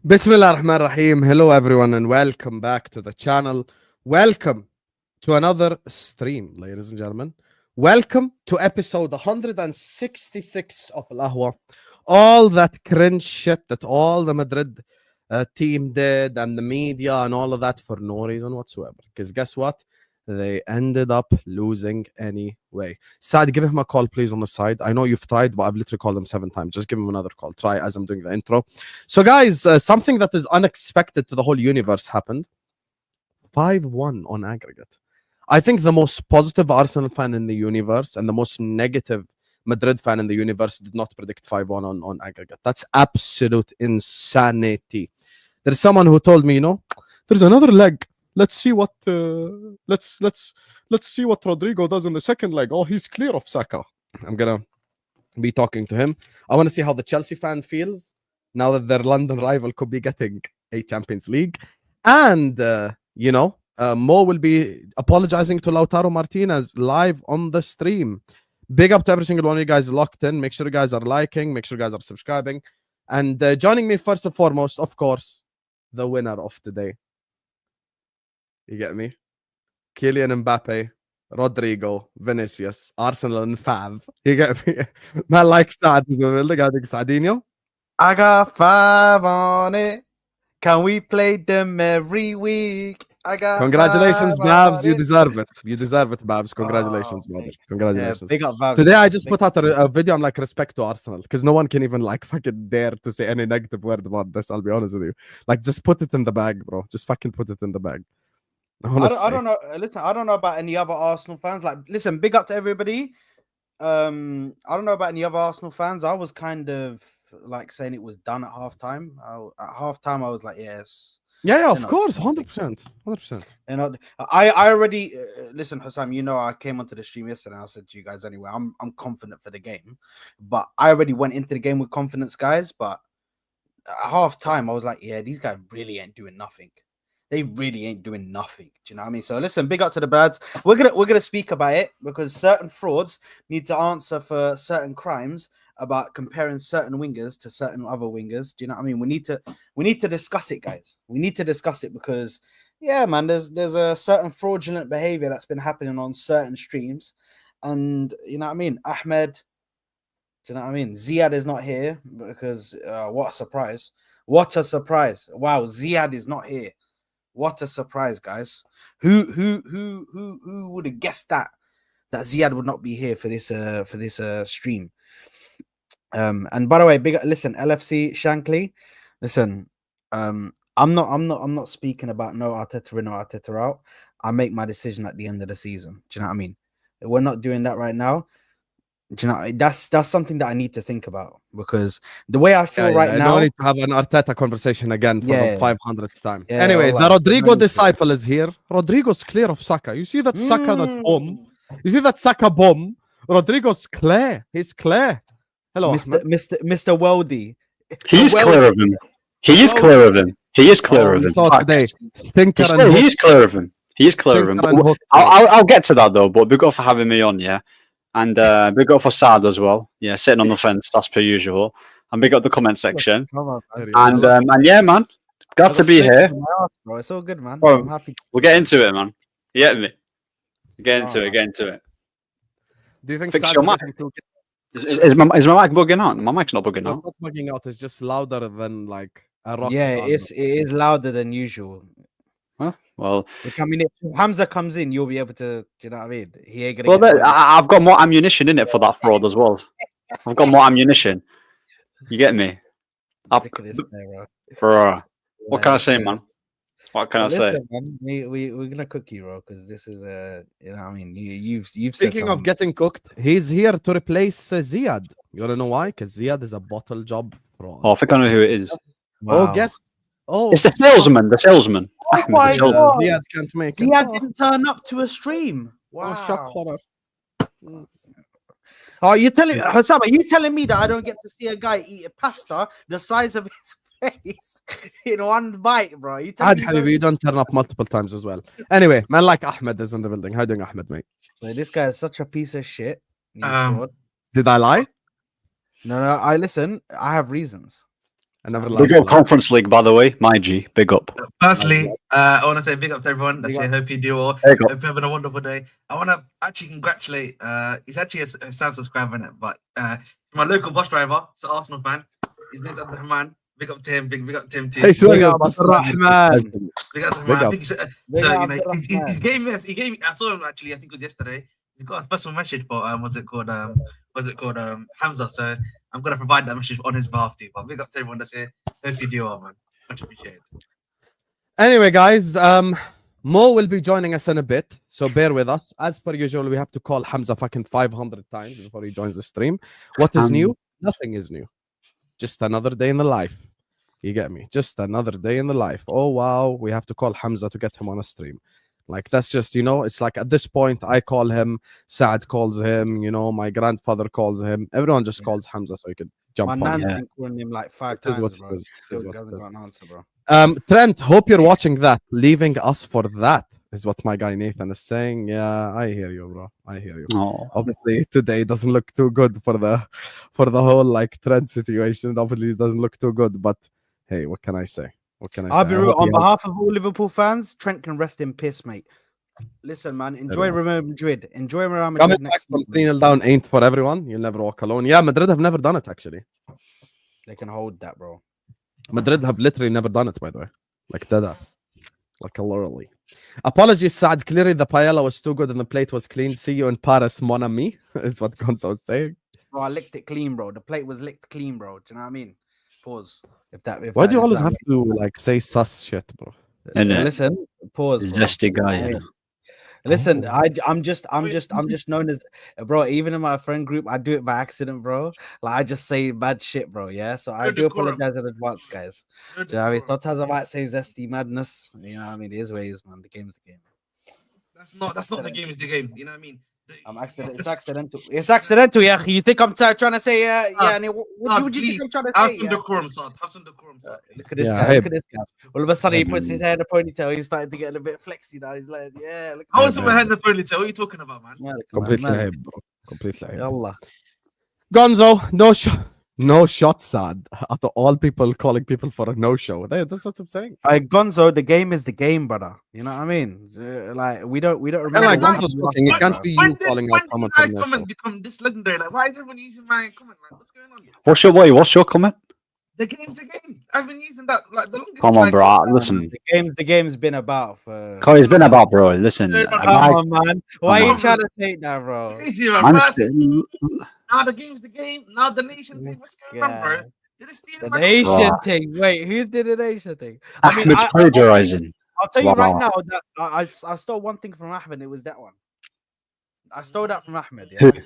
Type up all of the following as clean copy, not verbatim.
Bismillah ar-Rahman ar-Rahim. Hello everyone and welcome back to the channel. Welcome to another stream, ladies and gentlemen. Welcome to episode 166 of Ahwa. All that cringe shit that all the Madrid team did and the media and all of that for no reason whatsoever. Because guess what? They ended up losing anyway. Saad, give him a call, please, on the side. I know you've tried, but I've literally called him 7 times. Just give him another call. Try as I'm doing the intro. So, guys, something that is unexpected to the whole universe happened. 5-1 on aggregate. I think the most positive Arsenal fan in the universe and the most negative Madrid fan in the universe did not predict 5-1 on aggregate. That's absolute insanity. There's someone who told me, there's another leg. Let's see what let's see what Rodrigo does in the second leg. Oh, he's clear of Saka. I'm gonna be talking to him. I want to see how the Chelsea fan feels now that their London rival could be getting a Champions League. And Mo will be apologizing to Lautaro Martinez live on the stream. Big up to every single one of you guys locked in. Make sure you guys are liking, make sure you guys are subscribing. And joining me first and foremost, of course, the winner of today. You get me? Kylian Mbappe, Rodrigo, Vinicius, Arsenal and Fav. You get me? Man like Saad in the building. I think Saadinho. I got 5 on it. Can we play them every week? Congratulations, Babs. You deserve it. You deserve it, Babs. Congratulations, brother. Congratulations. Yeah, big up, Babs. Today I just put out a video on respect to Arsenal because no one can even fucking dare to say any negative word about this. I'll be honest with you. Just put it in the bag, bro. Just fucking put it in the bag. I don't know. Listen, I don't know about any other Arsenal fans. Listen, big up to everybody. I don't know about any other Arsenal fans. I was kind of saying it was done at halftime. At halftime, I was like, yes. Yeah, of course, 100%. I already listen, Husam. I came onto the stream yesterday. And I said to you guys anyway, I'm confident for the game, but I already went into the game with confidence, guys. But at halftime, I was like, yeah, these guys really ain't doing nothing. They really ain't doing nothing. Do you know what I mean? So listen, big up to the Brads. We're gonna speak about it because certain frauds need to answer for certain crimes about comparing certain wingers to certain other wingers. Do you know what I mean? We need to discuss it, guys. We need to discuss it because yeah, man, there's a certain fraudulent behavior that's been happening on certain streams, and you know what I mean? Ahmed, do you know what I mean? Ziad is not here because what a surprise! What a surprise! Wow, Ziad is not here. What a surprise, guys! Who would have guessed that Ziad would not be here for this stream? And by the way, listen, LFC Shankly, listen, I'm not speaking about no Arteta in or Arteta out. I make my decision at the end of the season. Do you know what I mean? We're not doing that right now. Do you know that's something that I need to think about because the way I feel now, I don't need to have an Arteta conversation again for the 500th time. Yeah, anyway, the Rodrigo disciple is here. Rodrigo's clear of Saka. You see that Saka that bomb? You see that Saka bomb? Rodrigo's clear. He's clear. Hello, Mr. Weldy. He's clear of him. He is clear of him. He is clear of him. Today, Stinker he is clear of him. He is clear of him. I'll get to that though. But big up for having me on, yeah. And big up for Saad as well. Yeah, sitting on the fence, that's per usual. And big up the comment section. And yeah, man. Glad to be here. Bro. It's all good, man. Bro, I'm happy. We'll get into it, man. You get me? Get into it. Do you think Fix your mic? Is my mic bugging out? My mic's not bugging out. It's not bugging out. It's just louder than a rock. Yeah, it is louder than usual. Huh? Well, I mean, if Hamza comes in, you'll be able to. Do you know what I mean? He ain't gonna. Well, I've got more ammunition in it for that fraud as well. I've got more ammunition. You get me? Bro, what can I say, man? What can I say? Man, we're gonna cook you, bro, because this is you know what I mean. You've Speaking of getting cooked, he's here to replace Ziad. You wanna know why? Because Ziad is a bottle job fraud. Oh, I think I know who it is. Wow. Oh, guess. Oh, it's the salesman. Oh my God. Ziad can't make it. Ziad didn't turn up to a stream. Wow. Oh, shock horror. Oh, you're telling Husam, are you telling me that I don't get to see a guy eat a pasta the size of his face in one bite, bro? You don't turn up multiple times as well. Anyway, man like Ahmed is in the building. How you doing, Ahmed, mate? So this guy is such a piece of shit. Did I lie? No, I listen. I have reasons. I never Big liked up that. Conference League, by the way. My G, big up. Firstly, I want to say big up to everyone. Big I say up. hope you do all. Big up. Hope you're having a wonderful day. I want to actually congratulate. He's actually a Sam subscriber in it, but my local bus driver, it's an Arsenal fan. His name's Abdurrahman. Big up to him. Big up to him too. Hey, swear Big you're up bus Abdurrahman. Big up to him. Big I up. think so. Big So up you know, Abdurrahman. he gave me. He gave me. I saw him actually. I think it was yesterday. He's got a special message for what's it called? Hamza. So I'm gonna provide that message on his behalf too. But big up to everyone that's here. Hope you do well, man. Much appreciated. Anyway, guys, Mo will be joining us in a bit, so bear with us. As per usual, we have to call Hamza fucking 500 times before he joins the stream. What is new? Nothing is new. Just another day in the life. You get me? Just another day in the life. Oh, wow. We have to call Hamza to get him on a stream. Like, that's just, it's like at this point, I call him, Saad calls him, my grandfather calls him. Everyone just calls Hamza so he could jump My on. nan's been calling him like 5 It is times, what bro. it is. It is Still what it hasn't is. got an answer, bro. Trent, hope you're watching that. Leaving us for that is what my guy Nathan is saying. Yeah, I hear you, bro. I hear you. Oh. Obviously, today doesn't look too good for the whole like Trent situation. Obviously, it doesn't look too good. But hey, what can I say? What can I I'll say? be I real. hope On he has- behalf of all Liverpool fans, Trent can rest in piss, mate. Listen, man, enjoy Real Madrid. Enjoy Real Coming Madrid back next from season. 3-0 down ain't for everyone. You'll never walk alone. Yeah, Madrid have never done it actually. They can hold that, bro. Madrid have literally never done it, by the way. Like dead ass. Like literally. Apologies, Saad. Clearly the paella was too good and the plate was clean. See you in Paris, mon ami, is what Gonzo is saying. Bro, I licked it clean, bro. The plate was licked clean, bro. Do you know what I mean? Pause. Why do you always have to like say sus shit, bro? Listen, pause. Bro. Zesty guy. I Yeah. mean, listen, Oh. I'm just known as, bro. Even in my friend group, I do it by accident, bro. Like I just say bad shit, bro. Yeah, so I do apologize in advance, guys. Do you know what I mean? Sometimes I might say zesty madness. You know what I mean? It is what it is, man. The game's the game. That's not the game. Is the game. You know what I mean? It's accidental. It's accidental, yeah. You think I'm trying to say, yeah? And what do you think I'm trying to say? Have some decorum, Saad. Have some decorum, Saad. Look at this Yeah, guy. hey, Look at this guy. All of a sudden, he puts his hair in a ponytail. He's starting to get a bit flexy now. He's like, yeah. Look I was in my head in the ponytail. What are you talking about, man? Completely hype, bro. Completely hype. Allah. Gonzo, no shot, Sad. Out of all people calling people for a no-show. That's what I'm saying. Gonzo, the game is the game, brother. You know what I mean? Like we don't remember. And like why- Gonzo's talking, it can't be you calling out someone for a no-show. comment become this legendary? Like, why is everyone using my comment? Like, what's going on? What's your comment? The game's the game. I've been using that like the longest. Come on, like, bro. Listen. The game's been about for. It's been about, bro. Listen. Come Come on, man. Why are Come you on. trying to take that, bro? Crazy, man. Now the game's the game. Now the nation thing. What's going on, bro? Did it steal The my nation Right. thing. Wait, who's did the nation thing? I mean, Ahmed's plagiarizing. I'll tell you right Wow. now that I stole one thing from Ahmed. It was that one. I stole that from Ahmed. Yeah. You know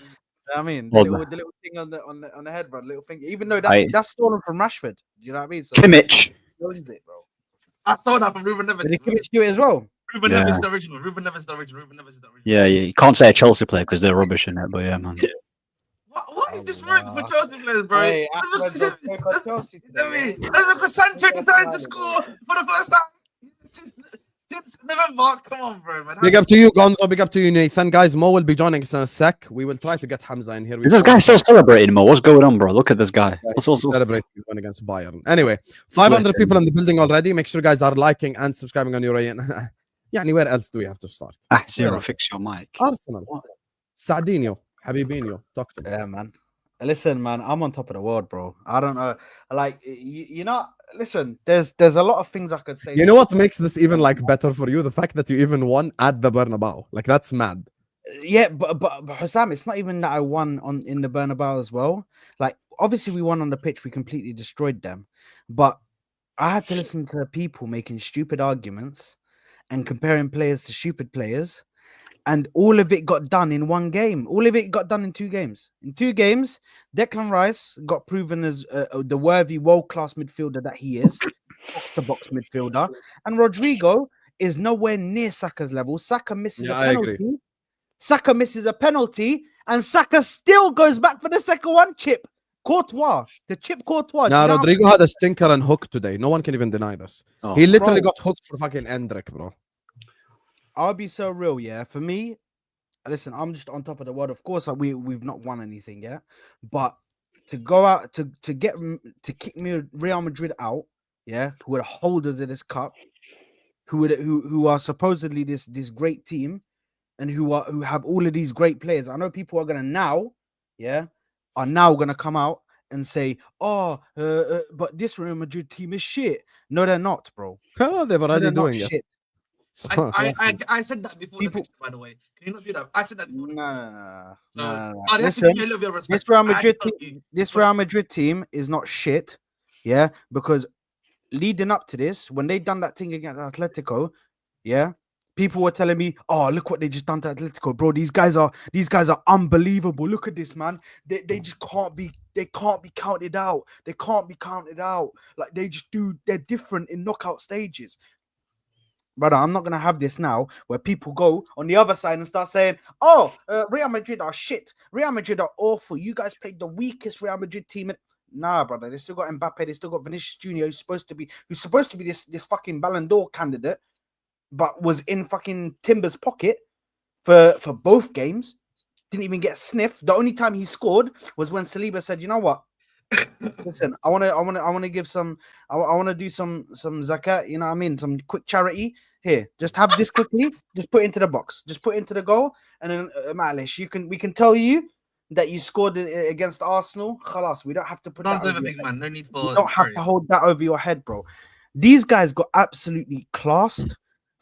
what I mean, the Well, little thing on the head, bro. Little thing. Even though I- that's stolen from Rashford. You know what I mean? So Kimmich. he owns it, bro. I stole that from Ruben Neves. Did he Kimmich do it as well? Ruben Yeah. Neves is the original. Ruben Neves is the original. Ruben Neves is the original. Yeah, you can't say a Chelsea player because they're rubbish in it, but yeah, man. What is this work for Chelsea players, bro? Hey, Look Ahmed at don't take on Chelsea today, yeah. Look at Sancho decided to score for the first time since November. Come on, bro, man. Big up to you, Gonzo. Big up to you, Nathan. Guys, Mo will be joining us in a sec. We will try to get Hamza in here. Is this guy still celebrating, Mo? What's going on, bro? Look at this guy. What's celebrating one against Bayern. Anyway, 500 people in the building already. Make sure you guys are liking and subscribing on your way. Yani, where else do we have to start? Zero, fix your mic. Arsenal. Saadinho. Habibinho. Talk to me. Yeah, man. Listen, man, I'm on top of the world, bro. I don't know. Like, you know, listen, there's a lot of things I could say. You know what makes this even like better for you? The fact that you even won at the Bernabeu. Like, that's mad. Yeah, but Husam, it's not even that I won in the Bernabeu as well. Like, obviously we won on the pitch, we completely destroyed them. But I had to listen to people making stupid arguments and comparing players to stupid players. And all of it got done in one game. All of it got done in 2 games. In 2 games, Declan Rice got proven as the worthy world-class midfielder that he is, box-to-box midfielder. And Rodrigo is nowhere near Saka's level. Saka misses a penalty. Saka misses a penalty, and Saka still goes back for the second one. Chip Courtois, the chip Courtois. Now, Rodrigo had a stinker and hook today. No one can even deny this. Oh. He literally got hooked for fucking Endrick, bro. I'll be so real, yeah. For me, listen, I'm just on top of the world. Of course, we've not won anything yet, but to go out to kick Real Madrid out, yeah, who are the holders of this cup, who are supposedly this great team, and who have all of these great players. I know people are now gonna come out and say, "Oh, but this Real Madrid team is shit." No, they're not, bro. Oh, they've already doing it. Shit. I said that before the picture, by the way. Can you not do that? I said that before. No. Listen, this Real Madrid team is not shit, yeah, because leading up to this, when they done that thing against Atletico, yeah, people were telling me, "Oh, look what they just done to Atletico, bro. These guys are unbelievable. Look at this, man. They just can't be counted out. They can't be counted out. Like they're different in knockout stages." Brother, I'm not going to have this now where people go on the other side and start saying, "Oh, Real Madrid are shit. Real Madrid are awful. You guys played the weakest Real Madrid team." Nah, brother. They still got Mbappe. They still got Vinicius Jr., who's supposed to be this fucking Ballon d'Or candidate, but was in fucking Timber's pocket for both games. Didn't even get a sniff. The only time he scored was when Saliba said, "You know what? Listen, I want to give some. I want to do some zakat. You know what I mean? Some quick charity. Here, just have this quickly. Just put it into the box. Just put it into the goal, and then Malish, we can tell you that you scored against Arsenal. Khalas, we don't have to put that over big man. No need for. You don't have to hold that over your head, bro. These guys got absolutely classed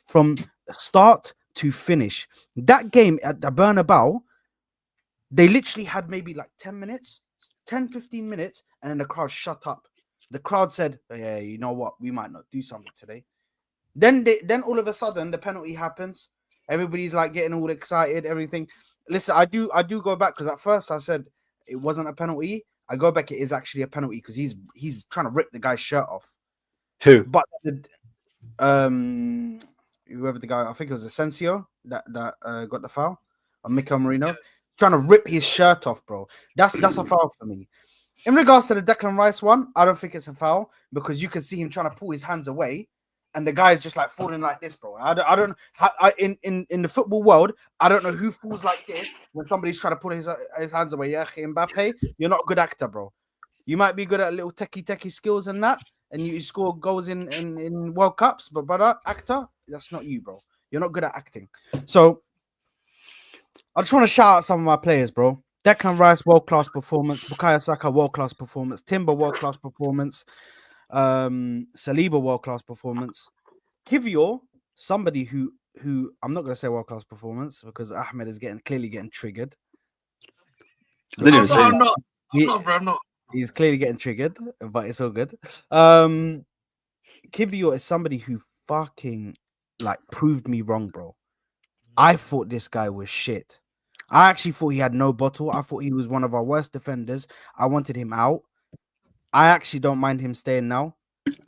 from start to finish. That game at the Bernabeu, they literally had maybe like 10 minutes. 10-15 minutes, and then the crowd shut up. The crowd said, "Oh, yeah, you know what? We might not do something today." Then all of a sudden the penalty happens. Everybody's like getting all excited, everything. Listen, I do go back because at first I said it wasn't a penalty. I go back, it is actually a penalty because he's trying to rip the guy's shirt off. Who? But whoever the guy, I think it was Asensio that got the foul on Mikel Merino. Trying to rip his shirt off, bro. That's a foul for me. In regards to the Declan Rice one, I don't think it's a foul because you can see him trying to pull his hands away, and the guy is just like falling like this, bro. In the football world, I don't know who falls like this when somebody's trying to pull his hands away. Yeah, Mbappe, you're not a good actor, bro. You might be good at little techie skills and that, and you score goals in World Cups, but brother, actor, that's not you, bro. You're not good at acting. So I just want to shout out some of my players, bro. Declan Rice, world-class performance. Bukayo Saka, world-class performance. Timber, world-class performance. Saliba, world-class performance. Kivior, somebody who I'm not going to say world-class performance because Ahmed is clearly getting triggered. I'm not, bro. I'm not. He's clearly getting triggered, but it's all good. Kivior is somebody who fucking proved me wrong, bro. I thought this guy was shit. I actually thought he had no bottle. I thought he was one of our worst defenders. I wanted him out. I actually don't mind him staying now.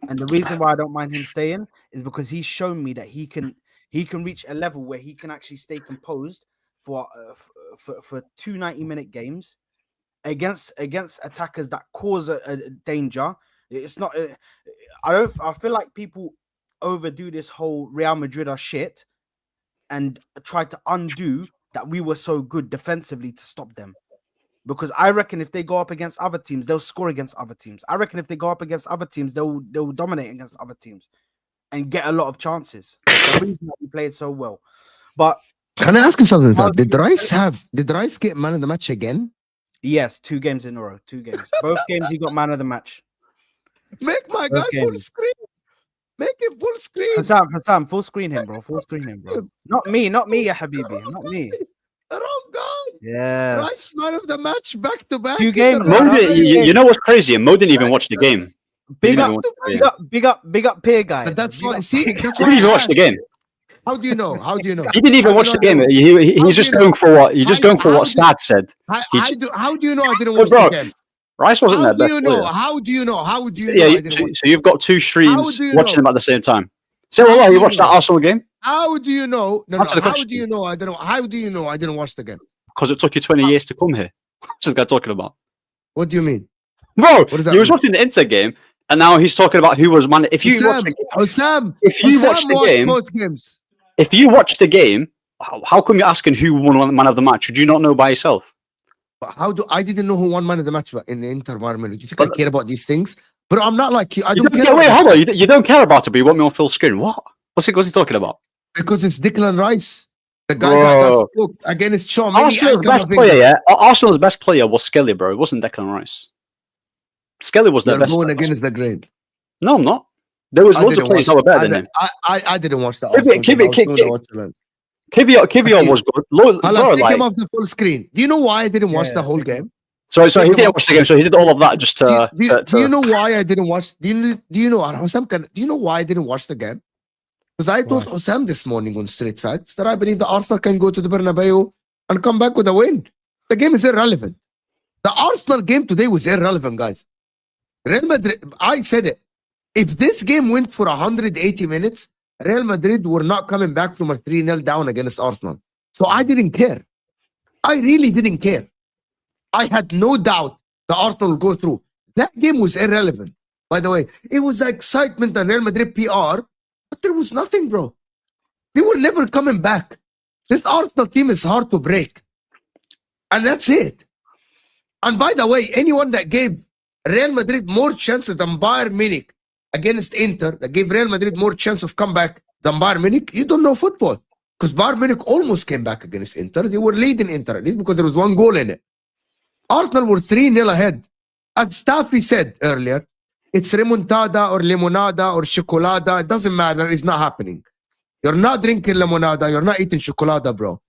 And the reason why I don't mind him staying is because he's shown me that he can reach a level where he can actually stay composed for 2 90-minute games against attackers that cause a danger. It's not. I feel like people overdo this whole Real Madrid are shit and try to undo that we were so good defensively to stop them. Because I reckon if they go up against other teams, they'll score against other teams. I reckon if they go up against other teams, they'll dominate against other teams and get a lot of chances. The reason that we played so well. But can I ask you something? Did Rice get man of the match again? Yes, 2 games in a row. 2 games. Both games he got man of the match. Make my guy full screen. Make him full screen. Husam, full screen him, bro. Full screen him, bro. Not me, ya Habibi. Not me. The wrong guy. Yeah. Rice man of the match back to back. 2 games. You know what's crazy? Mo didn't even watch the game. Big up, peer guy. But that's why. See, he didn't even watch the game. How do you know? He didn't even watch the game. He's just going for what. He's just going for what Saad said. How do you know I didn't watch the game? Rice wasn't there. How do you know? Yeah, so you've got 2 streams watching them at the same time. Say, well, you watched that Arsenal game? How do you know? No. How do you know? How do you know I didn't watch the game? Because it took you 20 years to come here. What's this guy talking about? What do you mean, bro? He was watching the Inter game, and now he's talking about who was man. If you watch the game, how come you're asking who won man of the match? Would you not know by yourself? But I didn't know who won man of the match in the Inter Bayern Munich. Do you think I care about these things? But I'm not like you. I don't care. Wait, hold on. You don't care about it, but you want me on full screen. What? What's he talking about? Because it's Declan Rice, the guy that got spooked against Shaw. Arsenal's best player, yeah. Arsenal's best player was Skelly, bro. It wasn't Declan Rice. Skelly was the best. Going against the grain. No, I'm not. There was loads of players that were better than him. I didn't watch that. Kivio was good. Take him off the full screen. Do you know why I didn't watch the whole game? So he didn't watch the game. So he did all of that just to. Do you know why I didn't watch? Do you know Husam? Do you know why I didn't watch the game? Because I told Husam this morning on Street Facts that I believe the Arsenal can go to the Bernabeu and come back with a win. The game is irrelevant. The Arsenal game today was irrelevant, guys. Real Madrid. I said it. If this game went for 180 minutes, Real Madrid were not coming back from a 3-0 down against Arsenal. So I didn't care. I really didn't care. I had no doubt the Arsenal will go through. That game was irrelevant. By the way, it was the excitement and Real Madrid PR, but there was nothing, bro. They were never coming back. This Arsenal team is hard to break. And that's it. And by the way, anyone that gave Real Madrid more chances than Bayern Munich against Inter, that gave Real Madrid more chance of comeback than Bayern Munich, you don't know football. Because Bayern Munich almost came back against Inter. They were leading Inter, at least because there was one goal in it. Arsenal were 3-0 ahead. As Staffy said earlier, it's remontada or limonada or chocolada. It doesn't matter. It's not happening. You're not drinking limonada. You're not eating chocolada, bro.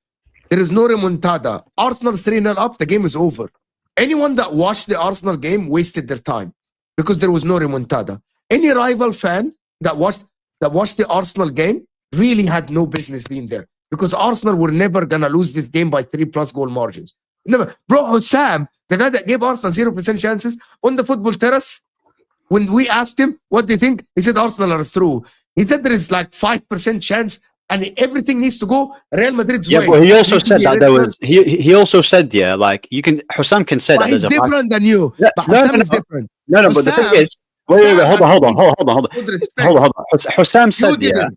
There is no remontada. Arsenal 3-0 up. The game is over. Anyone that watched the Arsenal game wasted their time because there was no remontada. Any rival fan that watched the Arsenal game really had no business being there because Arsenal were never going to lose this game by 3+ goal margins. Never. Bro, Husam, the guy that gave Arsenal 0% chances on the football terrace, when we asked him, what do you think? He said Arsenal are through. He said there is like 5% chance and everything needs to go Real Madrid's way. Yeah, but he also said that there was. He also said, yeah, like you can. Husam can say that there's a. He's different than you. Yeah, but Husam is different. No, but the thing is, wait, hold on. Husam said, yeah.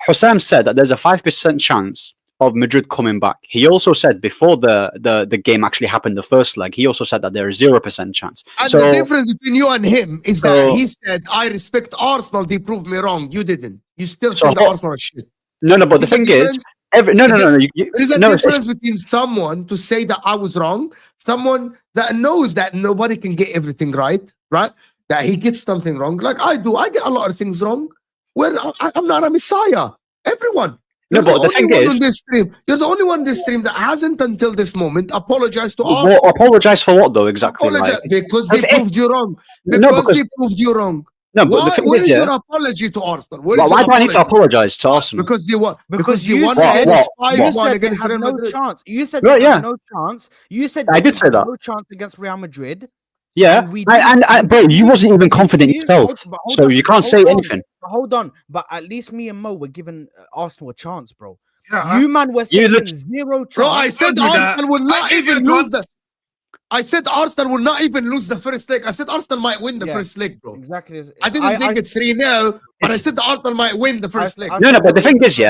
Husam said that there's a 5% chance of Madrid coming back. He also said before the game actually happened, the first leg, he also said that there is 0% chance. And the difference between you and him is that he said, I respect Arsenal, they proved me wrong. You didn't. You still said the Arsenal shit. No, but the thing is, there's a difference between someone to say that I was wrong, someone that knows that nobody can get everything right? That he gets something wrong. Like I do. I get a lot of things wrong. Well, I'm not a messiah. Everyone. No, but the thing is, you're the only one in this stream that hasn't until this moment apologized to us. Apologize for what though? Exactly. Because they proved you wrong. Because they proved you wrong. No, but the thing what is, your apology to Arsenal? Why do I need to apologize to Arsenal? Because they won. Because you won against Real Madrid. Chance. You said they had no chance. You said I did say that. No chance against Real Madrid. Yeah, and bro, you wasn't even confident yourself, so you can't say anything. Hold on, but at least me and Mo were giving Arsenal a chance, bro. Yeah, you man were saying 0 chance. Bro, I said Arsenal will not even lose the. I said Arsenal will not even lose the first leg. I said Arsenal might win the first leg, bro. Exactly. I didn't think it's 3-0, but I said the Arsenal might win the first leg. No, but the thing is,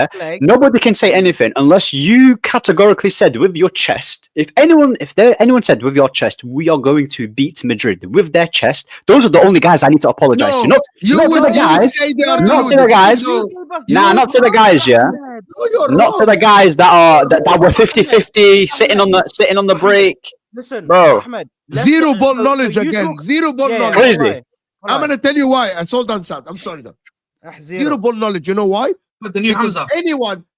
nobody can say anything unless you categorically said with your chest. If anyone said with your chest, we are going to beat Madrid with their chest, those are the only guys I need to apologize to. Not to the guys. Nah, not to the guys, yeah. Not to the guys that were 50-50 sitting on the break. Listen, bro. Ahmed, zero ball knowledge again. Zero ball knowledge. Crazy. I'm gonna tell you why. I sold on Saad. I'm sorry though. Zero ball knowledge. You know why? But the new Hamza.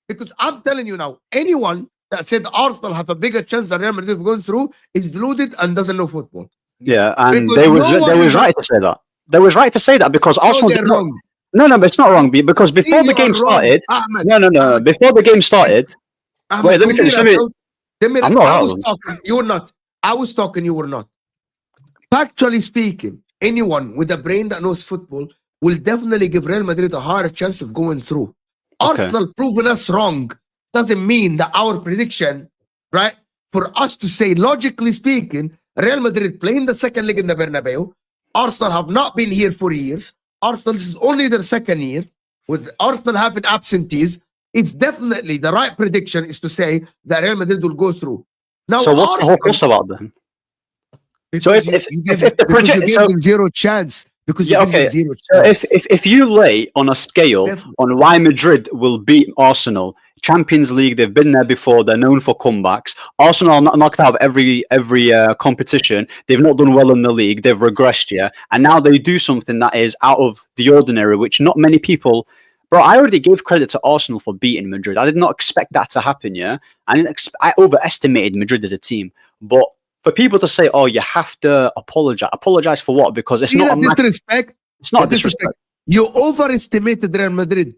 Because I'm telling you now, anyone that said Arsenal have a bigger chance than Real Madrid going through is deluded and doesn't know football. Yeah, and they was right to say that. They was right to say that because Arsenal did not. No, but it's not wrong because before the game started. No. Before the game started. Wait, let me finish. I'm not. I was talking. You were not. I was talking. You were not. Factually speaking, anyone with a brain that knows football will definitely give Real Madrid a higher chance of going through. Okay. Arsenal proving us wrong doesn't mean that our prediction, right? For us to say, logically speaking, Real Madrid playing the second leg in the Bernabeu. Arsenal have not been here for years. Arsenal is only their second year. With Arsenal having absentees, it's definitely the right prediction is to say that Real Madrid will go through. Now, so what's the whole fuss about then? So if the project, you gave them zero chance. Because you yeah, give them okay. zero So chance. if you lay on a scale on why Madrid will beat Arsenal, Champions League, they've been there before. They're known for comebacks. Arsenal are knocked out of every competition. They've not done well in the league. They've regressed, yeah. And now they do something that is out of the ordinary, which not many people. Bro, I already gave credit to Arsenal for beating Madrid. I did not expect that to happen, yeah. I overestimated Madrid as a team, but for people to say, "Oh, you have to apologize," apologize for what? Because it's not a disrespect. It's not disrespect. You overestimated Real Madrid.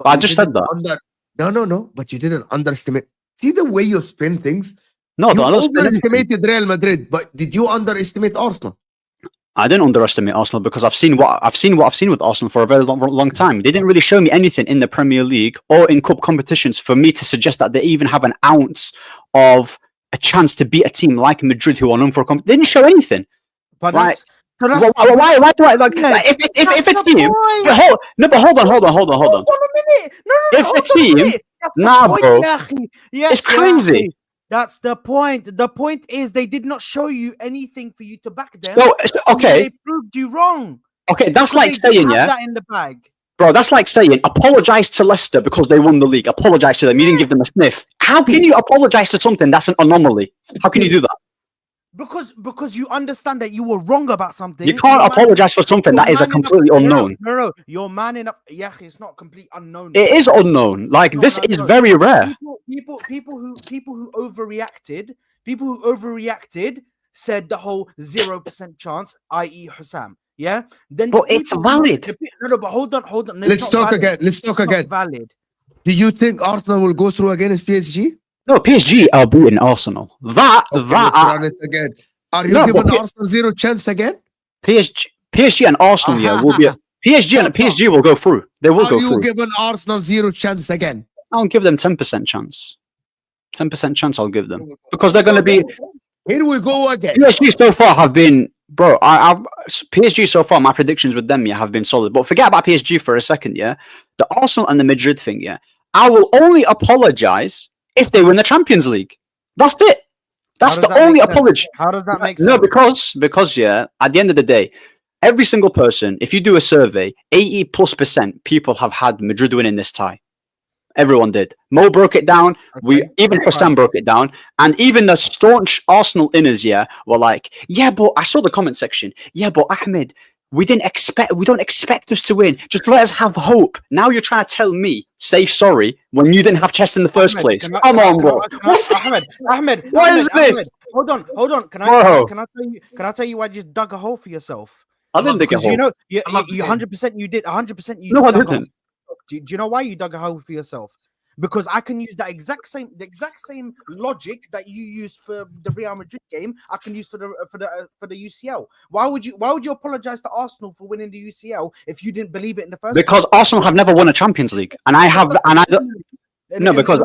I just said that. No. But you didn't underestimate. See the way you spin things. No, You I don't overestimated Real Madrid, but did you underestimate Arsenal? I didn't underestimate Arsenal because I've seen what I've seen with Arsenal for a very long time. They didn't really show me anything in the Premier League or in cup competitions for me to suggest that they even have an ounce of a chance to beat a team like Madrid, who are known for they didn't show anything. But Like, why do I like if a team? Hold on. Hold on a minute. No. If a team, bro, it's crazy. That's the point. The point is they did not show you anything for you to back them. So okay, they proved you wrong. Okay, that's like they saying, have that in the bag. Bro, that's like saying apologize to Leicester because they won the league. Apologize to them. You didn't give them a sniff. How can you apologize to something that's an anomaly? How can you do that? Because you understand that you were wrong about something. You can't apologize for something that is a completely unknown. No. You're manning up. Yeah, it's not complete unknown. It is unknown. Like this is very rare. People who overreacted said the whole 0% chance, i.e. Husam. Yeah, then but it's valid. No, but hold on. Let's talk again. Valid. Do you think Arsenal will go through again as PSG? No, PSG are beating Arsenal. Let's run it again. Are you giving Arsenal zero chance again? PSG and Arsenal, will be PSG will go through. They will go through. Are you giving Arsenal zero chance again? I'll give them 10% chance. 10% chance I'll give them because they're going to be. Here we go again. PSG so far have been. Bro, PSG so far, my predictions with them, have been solid. But forget about PSG for a second, The Arsenal and the Madrid thing, I will only apologize if they win the Champions League. That's it. That's the only apology. How does that make sense? No, because at the end of the day, every single person, if you do a survey, 80+% people have had Madrid winning this tie. Everyone did. Mo broke it down. Even Husam broke it down. And even the staunch Arsenal inners, were like, but I saw the comment section. But Ahmed, we don't expect us to win. Just let us have hope. Now you're trying to tell me, say sorry, when you didn't have chest in the first place. Come on, bro. Ahmed, what is this? Hold on. Can I tell you why you dug a hole for yourself? I didn't dig a hole. You 100% you did. 100% you. No, I didn't. Do you know why you dug a hole for yourself? Because I can use the exact same logic that you used for the Real Madrid game. I can use for the UCL. Why would you apologize to Arsenal for winning the UCL if you didn't believe it in the first? Because Arsenal have never won a Champions League, and I have, because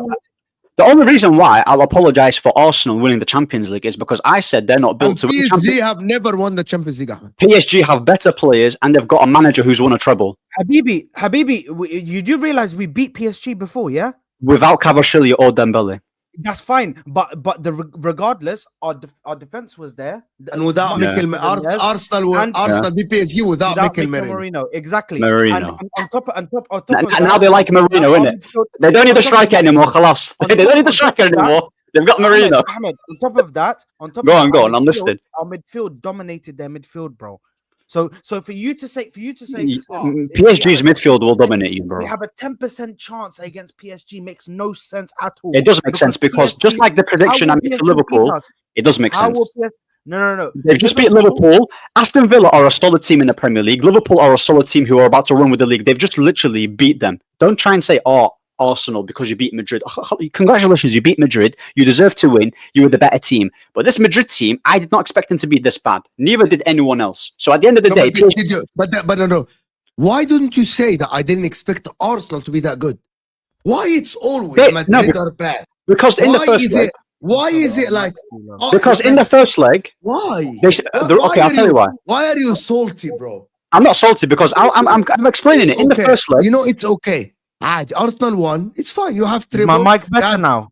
the only reason why I'll apologize for Arsenal winning the Champions League is because I said they're not built to win. PSG have never won the Champions League. PSG have better players and they've got a manager who's won a treble. Habibi, you do realize we beat PSG before, yeah? Without Kvaratskhelia or Dembele. That's fine, but regardless, our defense was there, and without Arsenal beat PSG without Mikel Merino. Exactly. Marino. And on top of now they like Marino, innit? They don't need the striker anymore. Khalas. They don't need the striker anymore. They've got Marino. Ahmed, on top of that, go on. I'm listening. Our midfield dominated their midfield, bro. So for you to say PSG's midfield will dominate you, bro. We have a 10% chance against PSG makes no sense at all. It does make sense because just like the prediction I made for Liverpool, it does make sense. No. They've just beat Liverpool. Aston Villa are a solid team in the Premier League. Liverpool are a solid team who are about to run with the league. They've just literally beat them. Don't try and say, Arsenal, because you beat Madrid. Congratulations, you beat Madrid. You deserve to win. You were the better team. But this Madrid team, I did not expect them to be this bad. Neither did anyone else. So at the end of the day... But no. Why didn't you say that I didn't expect Arsenal to be that good? Why it's always Madrid are bad? Because in the first leg... Why is it like... Because in the first leg... Why? Okay, I'll tell you why. Why are you salty, bro? I'm not salty because I'm explaining it. In the first leg... It's okay. Arsenal won. It's fine. You have three. My mic better now.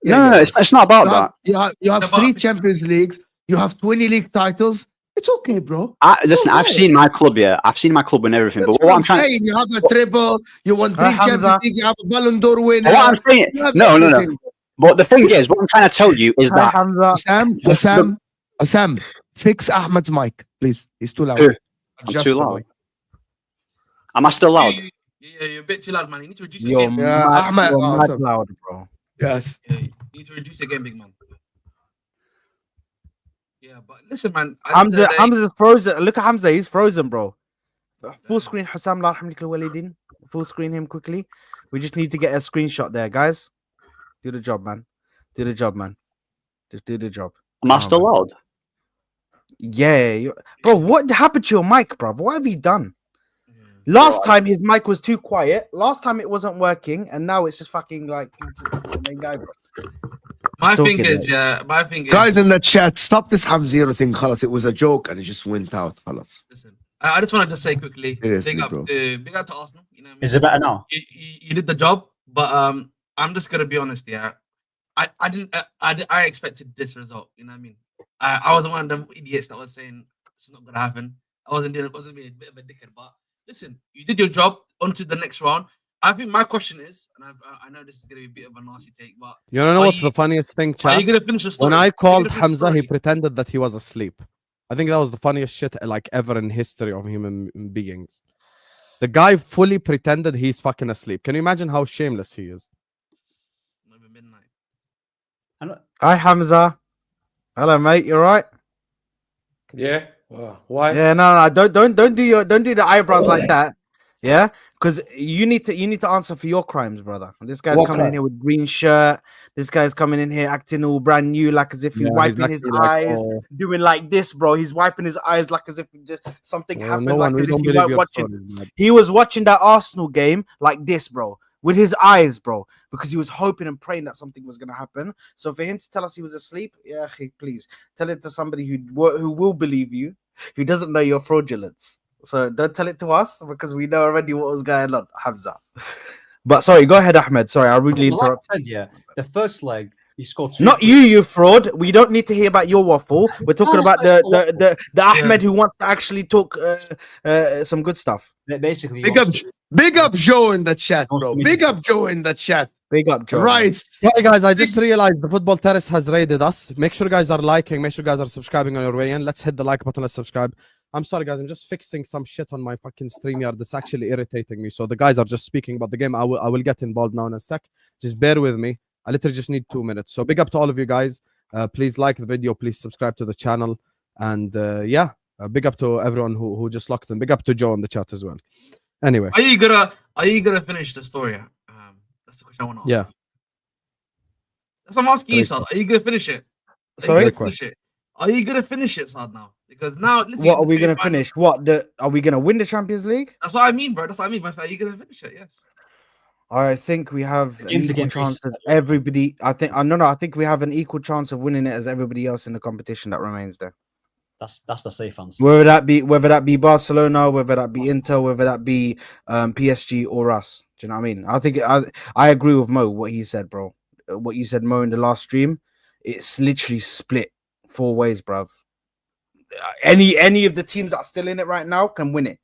No, it's not about that. You have 3 Champions Leagues. You have 20 league titles. It's okay, bro. Listen, I've seen my club. Yeah, I've seen my club win everything. That's But what I'm trying, saying. You have a triple. You won 3 Champions Hamza. League. You have a Ballon d'Or winner. what I'm saying, You have no. everything. But the thing is, what I'm trying to tell you is Hi, that Hamza. Husam, fix Ahmed's mic, please. He's too loud. Who? I'm Adjust too the loud. mic. Am I still loud? Yeah, you're a bit too loud, man. You need to reduce You're your game. Yeah, mad, Ahmed, you're mad awesome. loud, bro. Yes. Yeah, you need to reduce your game, big man. Yeah, but listen, man. Hamza's frozen. Look at Hamza. He's frozen, bro. Full screen Husam. La hamdika walidin. Full screen him quickly. We just need to get a screenshot there, guys. Do the job, man. Do the job, man. Just do the job. Am I still man. loud? Yeah, bro. What happened to your mic, bro? What have you done? Last time his mic was too quiet. Last time it wasn't working, and now it's just fucking like the main guy, bro. My Talking thing is, it. yeah, my thing is, Guys in the chat, stop this Hamzero thing. Khalas, it was a joke and it just went out. Khalas. listen, I just want to say quickly, Seriously, big up, bro. big up to Arsenal. You know what I mean? Is it better now? You did the job, but I'm just gonna be honest, yeah. I expected this result. You know what I mean? I was one of them idiots that was saying it's not gonna happen. I wasn't being a bit of a dickhead, but listen, you did your job. On to the next round. I think my question is, and I know this is gonna be a bit of a nasty take, but You know Are what's you- the funniest thing, are you chat? gonna finish the story? When I Are you called gonna finish the Hamza, he story? pretended that he was asleep. I think that was the funniest shit like ever in history of human beings. The guy fully pretended he's fucking asleep. Can you imagine how shameless he is? Maybe midnight. Hi, Hamza. Hello, mate. You alright? Yeah. Why? Yeah, no, don't do the eyebrows like that. Yeah, because you need to answer for your crimes, brother. This guy's What coming in crime? here with green shirt. This guy's coming in here acting all brand new, like as if he's Yeah, he's wiping his actually like, eyes, doing like this, bro. He's wiping his eyes like as if just something well, happened, no like one, we as if don't he believe weren't your watching. stories, man. He was watching that Arsenal game like this, bro, with his eyes, bro, because he was hoping and praying that something was gonna happen. So for him to tell us he was asleep, yeah, please tell it to somebody who will believe you, who doesn't know your fraudulence. So don't tell it to us because we know already what was going on, Hamza. But sorry, go ahead, Ahmed. Sorry, I rudely Well, like interrupted. I said, yeah, the first leg he scored 2. Not you, you fraud. We don't need to hear about your waffle. We're talking about the Ahmed who wants to actually talk some good stuff. Basically, he Big up, wants to- big up Joe in the chat, Wants bro. to meet Big you. up Joe in the chat. Big up, Joe. Right. Sorry, guys, I just realized the football terrace has raided us. Make sure you guys are liking. Make sure you guys are subscribing on your way in. Let's hit the like button. Let's subscribe. I'm sorry, guys. I'm just fixing some shit on my fucking StreamYard that's actually irritating me. So the guys are just speaking about the game. I will get involved now in a sec. Just bear with me. I literally just need 2 minutes. So big up to all of you guys. Please like the video. Please subscribe to the channel. And yeah, big up to everyone who just locked in. Big up to Joe in the chat as well. Anyway, Are you gonna finish the story? That's the question I want to ask. yeah. That's what I'm asking you, Great Saad. Are you gonna finish it? Sorry? Are you gonna finish it? Are you gonna finish it, Saad? Now, because now, What are we gonna finish? What are we gonna win the Champions League? That's what I mean, bro. That's what I mean. Are you gonna finish it? Yes. I think we have an Games equal against chance as everybody. I think no. I think we have an equal chance of winning it as everybody else in the competition that remains there. That's the safe answer. Whether that be Barcelona, whether that be Inter, whether that be PSG or us. Do you know what I mean? I think I agree with Mo what he said, bro. What you said, Mo, in the last stream. It's literally split 4 ways, bruv. Any of the teams that are still in it right now can win it.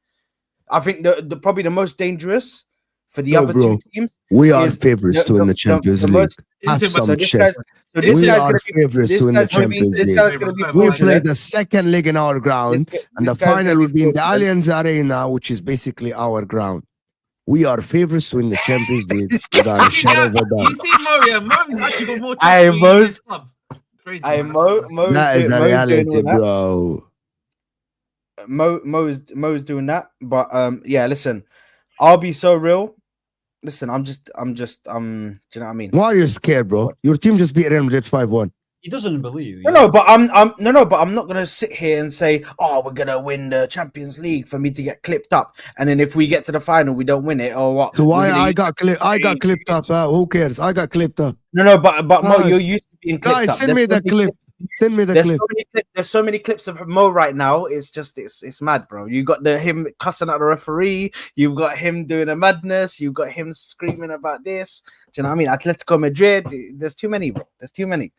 I think the probably the most dangerous for the other bro. 2 teams. We are Is favorites to win the Champions the League. most- Have Inter- some So this chest. guy's We gonna are be- favorites this to win the guy's gonna be- Champions this League. guy's gonna be We fortunate. play the second leg in our ground, and the This guy's final gonna will be in the fortunate. Allianz Arena, which is basically our ground. We are favorites to win the Champions League This without You a see shadow of that? a doubt. You see Mo? Yeah, Mo's actually got more Aye, trust for Mo's- his club. Crazy. Aye, man. Mo- That is the Mo's doing reality, all that. bro. Mo's doing that, but yeah, listen, I'll be so real. Listen, I'm just do you know what I mean? Why are you scared, bro? Your team just beat Real Madrid 5-1. He doesn't believe you. No, but I'm not gonna sit here and say, oh, we're gonna win the Champions League for me to get clipped up, and then if we get to the final, we don't win it, or what? So why We're gonna I got clipped up? Who cares? I got clipped up. No, but Mo, Guys, you're used to being clipped Guys, up. send There's me so the many clip. clips- Send me the There's clip. there's so many clips of Mo right now. It's just it's mad, bro. You got him cussing at the referee. You've got him doing a madness. You've got him screaming about this. Do you know what I mean? Atletico Madrid. There's too many, bro. There's too many.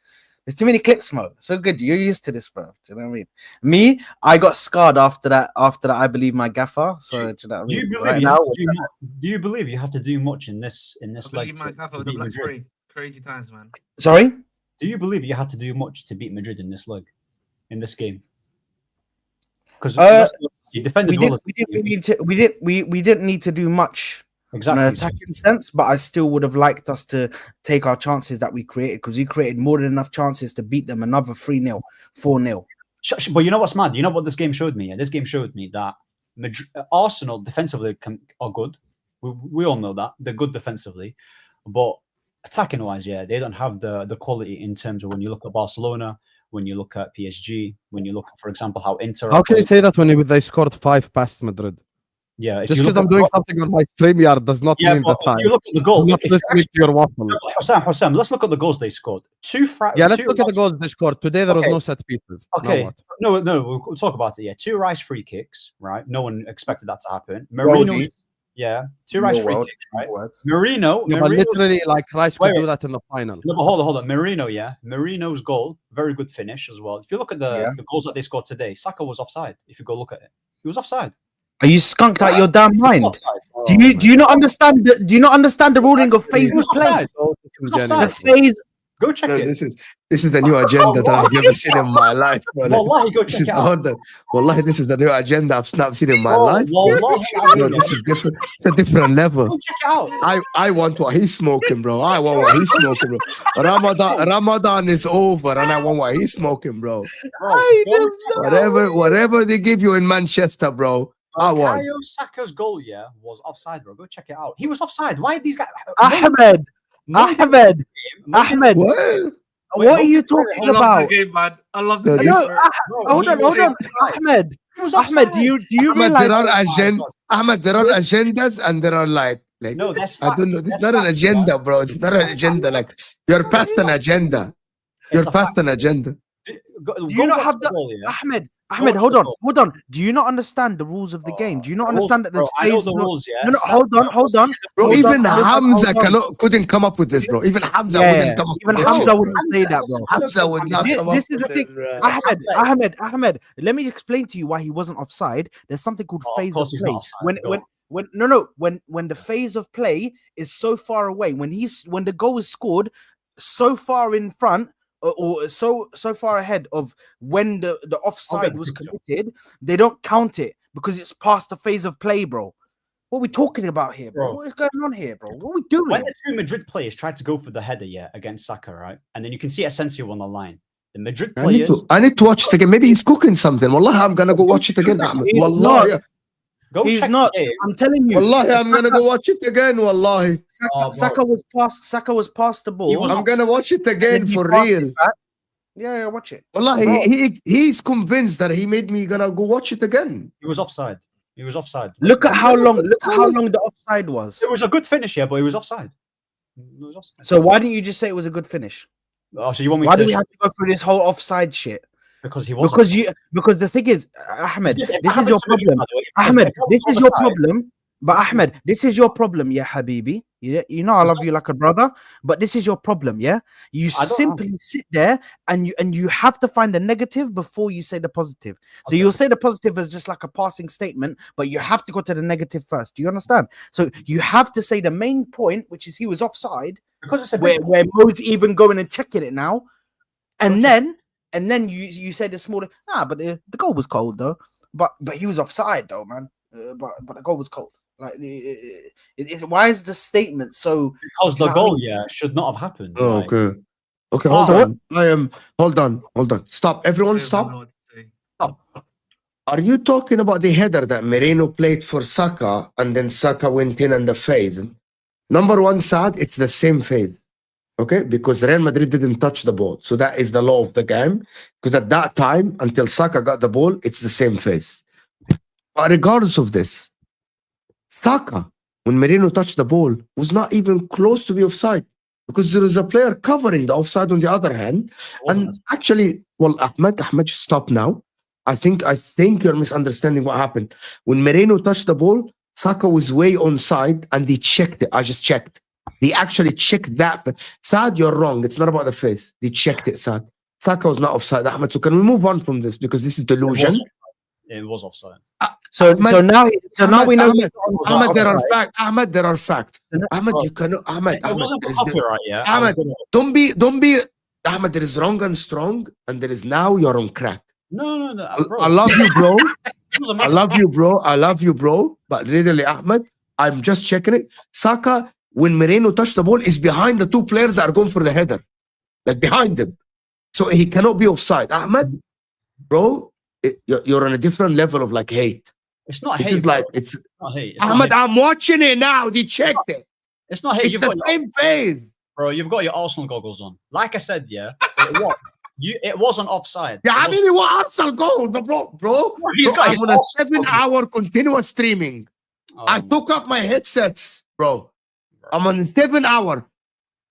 There's too many clips, Mo. So good. You're used to this, bro. Do you know what I mean? Me, I got scarred after that. After that, I believe my gaffer. So do you know what I mean? Do you believe you have to do much in this I leg believe to my gaffer with beat the black Madrid? spray. Crazy times, man. Sorry. Do you believe you had to do much to beat Madrid in this leg, in this game? Because you defended well. We didn't need to do much Exactly. in an attacking sense, but I still would have liked us to take our chances that we created, because we created more than enough chances to beat them another 3-0, 4-0. But you know what's mad? You know what this game showed me? This game showed me that Arsenal defensively are good. We all know that. They're good defensively. But attacking wise, yeah, they don't have the quality in terms of when you look at Barcelona, when you look at PSG, when you look at, for example, how Inter. How can you say that when they scored 5 past Madrid? Yeah, just because I'm doing something on my StreamYard does not mean that time. You look at the goal. I'm not listening to your waffle. Husam, let's look at the goals they scored. Let's look at the goals they scored. Today there was no set pieces. Okay. No, we'll talk about it. Yeah, 2 Rice free kicks, right? No one expected that to happen. Marino, yeah, 2 Rice free kicks, right? Marino, but literally, like Rice could do that in the final. No, but hold on. Marino's goal, very good finish as well. If you look at the goals that they scored today, Saka was offside. If you go look at it, he was offside. Are you skunked out your damn mind? Do you not understand the ruling of phase of play? The phase. Go check it. This is the new agenda that I've never seen in my life. Wallahi, go check it out. Wallahi, this is the new agenda I've not seen in my life. This is different. It's a different level. Go check it out. I want what he's smoking, bro. I want what he's smoking, bro. Ramadan is over, and I want what he's smoking, bro. Whatever they give you in Manchester, bro. I won. Saka's goal, was offside, bro. Go check it out. He was offside. Why are these guys? Ahmed. What are you talking about? I love the game, man. I love the game. Hold on. Ahmed, do you realize? Ahmed, there are agendas and there are like no, that's I don't know. It's not an agenda, bro. It's not an agenda. Like you're past an agenda. You're past an agenda. Do you not have the Ahmed, hold on. Do you not understand the rules of the game? Do you not understand that there's phases? Rules, yeah. No, hold on. Bro, even Hamza couldn't come up with this, bro. Even Hamza wouldn't come up with this. Hamza wouldn't say that, bro. Hamza would not come up with this. This is the thing. Ahmed, let me explain to you why he wasn't offside. There's something called phase of play. When the phase of play is so far away, when the goal is scored so far in front, or so far ahead of when the offside was committed, they don't count it because it's past the phase of play, bro. What are we talking about here, bro? What is going on here, bro? What are we doing? When the 2 Madrid players tried to go for the header, against Saka, right? And then you can see Asensio on the line. The Madrid players... I need to watch it again. Maybe he's cooking something. Wallahi, I'm going to go watch it again, Ahmed. Wallahi. He's not. I'm telling you. Wallahi, I'm gonna go watch it again. Wallahi, Saka was past the ball. I'm gonna watch it again for real. Yeah, watch it. Wallahi, he's convinced that he made me gonna go watch it again. He was offside. Look at how long the offside was. It was a good finish, but he was offside. So why didn't you just say it was a good finish? Oh, so you want me why do we have to go through this whole offside shit? Because he was. Because the thing is, Ahmed, this is your problem. Ahmed, this is your problem. But Ahmed, this is your problem, yeah, Habibi. You know I love you like a brother, but this is your problem, yeah. You simply sit there and you have to find the negative before you say the positive. So you'll say the positive as just like a passing statement, but you have to go to the negative first. Do you understand? So you have to say the main point, which is he was offside, because where Mo's even going and checking it now, and then you say the smaller. But the goal was cold though. But he was offside though, man. But the goal was cold. Like, why is the statement so? Because the goal, should not have happened. Oh, like. Okay, hold on. Hold on. Stop, everyone, stop. Are you talking about the header that Moreno played for Saka and then Saka went in the phase? Number one, Saad, it's the same phase. Okay, because Real Madrid didn't touch the ball, so that is the law of the game. Because at that time, until Saka got the ball, it's the same phase. But regardless of this, Saka, when Moreno touched the ball, was not even close to be offside because there was a player covering the offside on the other hand. And actually, well, Ahmed, stop now. I think you're misunderstanding what happened. When Moreno touched the ball, Saka was way onside and they checked it. I just checked. They actually checked that. Saad, you're wrong. It's not about the face. They checked it, Saad. Saka was not offside, Ahmed. So can we move on from this because this is delusion? It was offside. So Ahmed, now we know. Ahmed, there are facts. Ahmed, there are facts. Ahmed, you cannot. Ahmed, It wasn't for copyright, yeah. Ahmed, don't be. Ahmed, there is wrong and strong, and there is now you're on crack. No, bro. I love you, bro. I love you, bro. I love you, bro. But really, Ahmed, I'm just checking it. Saka, when Moreno touched the ball, is behind the two players that are going for the header, like behind them. So he cannot be offside. Ahmed, bro, you're on a different level of like hate. It's not It's hate. like it's not hate. It's Ahmed. not hate. I'm watching it now. They checked it. It's not hate. It's the same phase. Bro, you've got your Arsenal goggles on. Like I said, yeah, it wasn't offside. Yeah, I mean, what Arsenal goal, bro. I'm on a 7-hour continuous streaming. I took off my headsets, bro. I'm on 7 hour.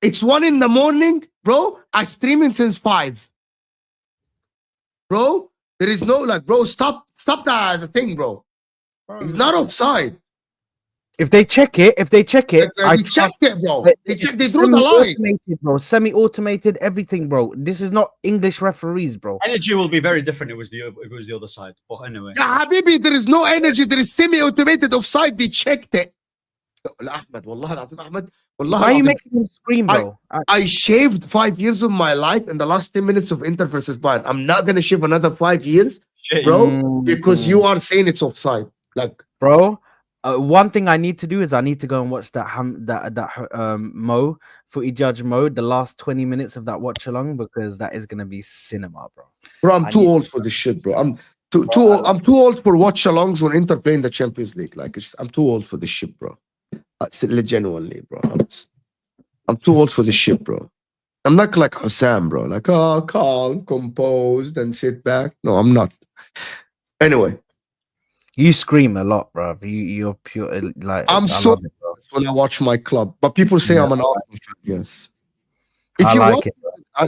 It's 1 a.m, bro. I streaming since 5. Bro, there is no like, bro. Stop the thing, bro. It's not offside. If they check it, They checked it, bro. They drew the line. Bro. Semi-automated, everything, bro. This is not English referees, bro. Energy will be very different. It was the other side. But anyway. Yeah, Habibi, there is no energy. There is semi-automated offside. They checked it. Ahmed, Wallah, Ahmed. Wallah, why are you making him scream, bro? I shaved 5 years of my life in the last 10 minutes of Inter versus Bayern. I'm not gonna shave another 5 years, bro, because you are saying it's offside. Like, bro. One thing I need to do is I need to go and watch that Mo footy judge mode, the last 20 minutes of that watch along, because that is gonna be cinema, bro. Bro, I'm too old for this shit, bro. I'm too old for watch alongs when Inter play in the Champions League. Like, I'm too old for this shit, bro. Genuinely, bro. I'm too old for this shit, bro. I'm not like Husam, bro. Like, oh, calm, composed, and sit back. No, I'm not. Anyway. You scream a lot, bro. You're pure like. I'm so when I watch my club, but people say I'm an Arsenal fan. Yes. If I you like want,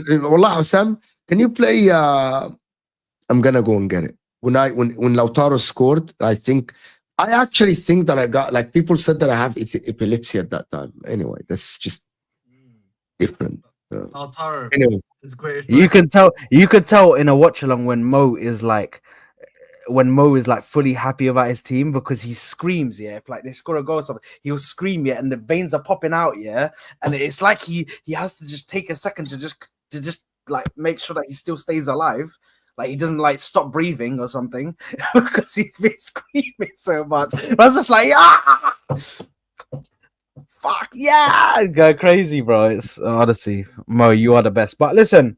it. Wallah, Husam, can you play? I'm gonna go and get it. When Lautaro scored, I actually think that I got, like, people said that I have epilepsy at that time. Anyway, that's just different. Lautaro. Anyway, it's great. You can tell in a watch along when Mo is like fully happy about his team, because he screams, yeah. If like they score a goal or something, he'll scream, yeah, and the veins are popping out, yeah. And it's like he has to just take a second to just like make sure that he still stays alive. Like he doesn't like stop breathing or something because he's been screaming so much. I was just like, ah, fuck yeah, go crazy, bro. It's honestly, Mo, you are the best. But listen,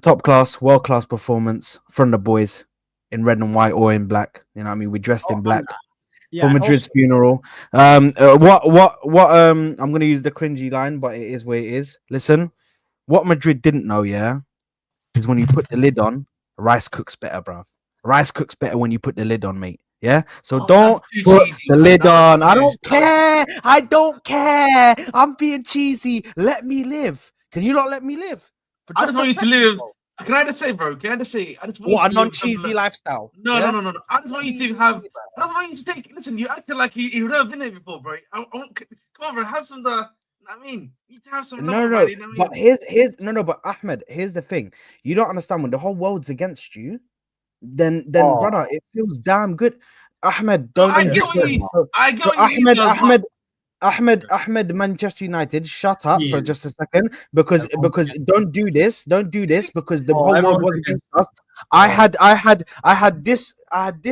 top class, world class performance from the boys in red and white or in black. You know what I mean? We dressed in black for Madrid's funeral. I'm gonna use the cringy line, but it is where it is. Listen, what Madrid didn't know, yeah, is when you put the lid on, rice cooks better, bro. Rice cooks better when you put the lid on, mate. Yeah, so don't put the lid on. I don't care. I don't care. I'm being cheesy. Let me live. Can you not let me live? I just want you to live. Can I just say, bro? Can I just say? I just want what, a non-cheesy lifestyle? No. I just want you to have. I just want you to take. Listen, you acted like you never been there before, bro. Come on, bro. Have some. I mean, you need to have some. No. But but Ahmed, here's the thing. You don't understand. When the whole world's against you, then brother, it feels damn good. Ahmed, don't. I get what you. Ahmed, Manchester United, shut up for just a second, because don't do this because the whole world was against us. I had this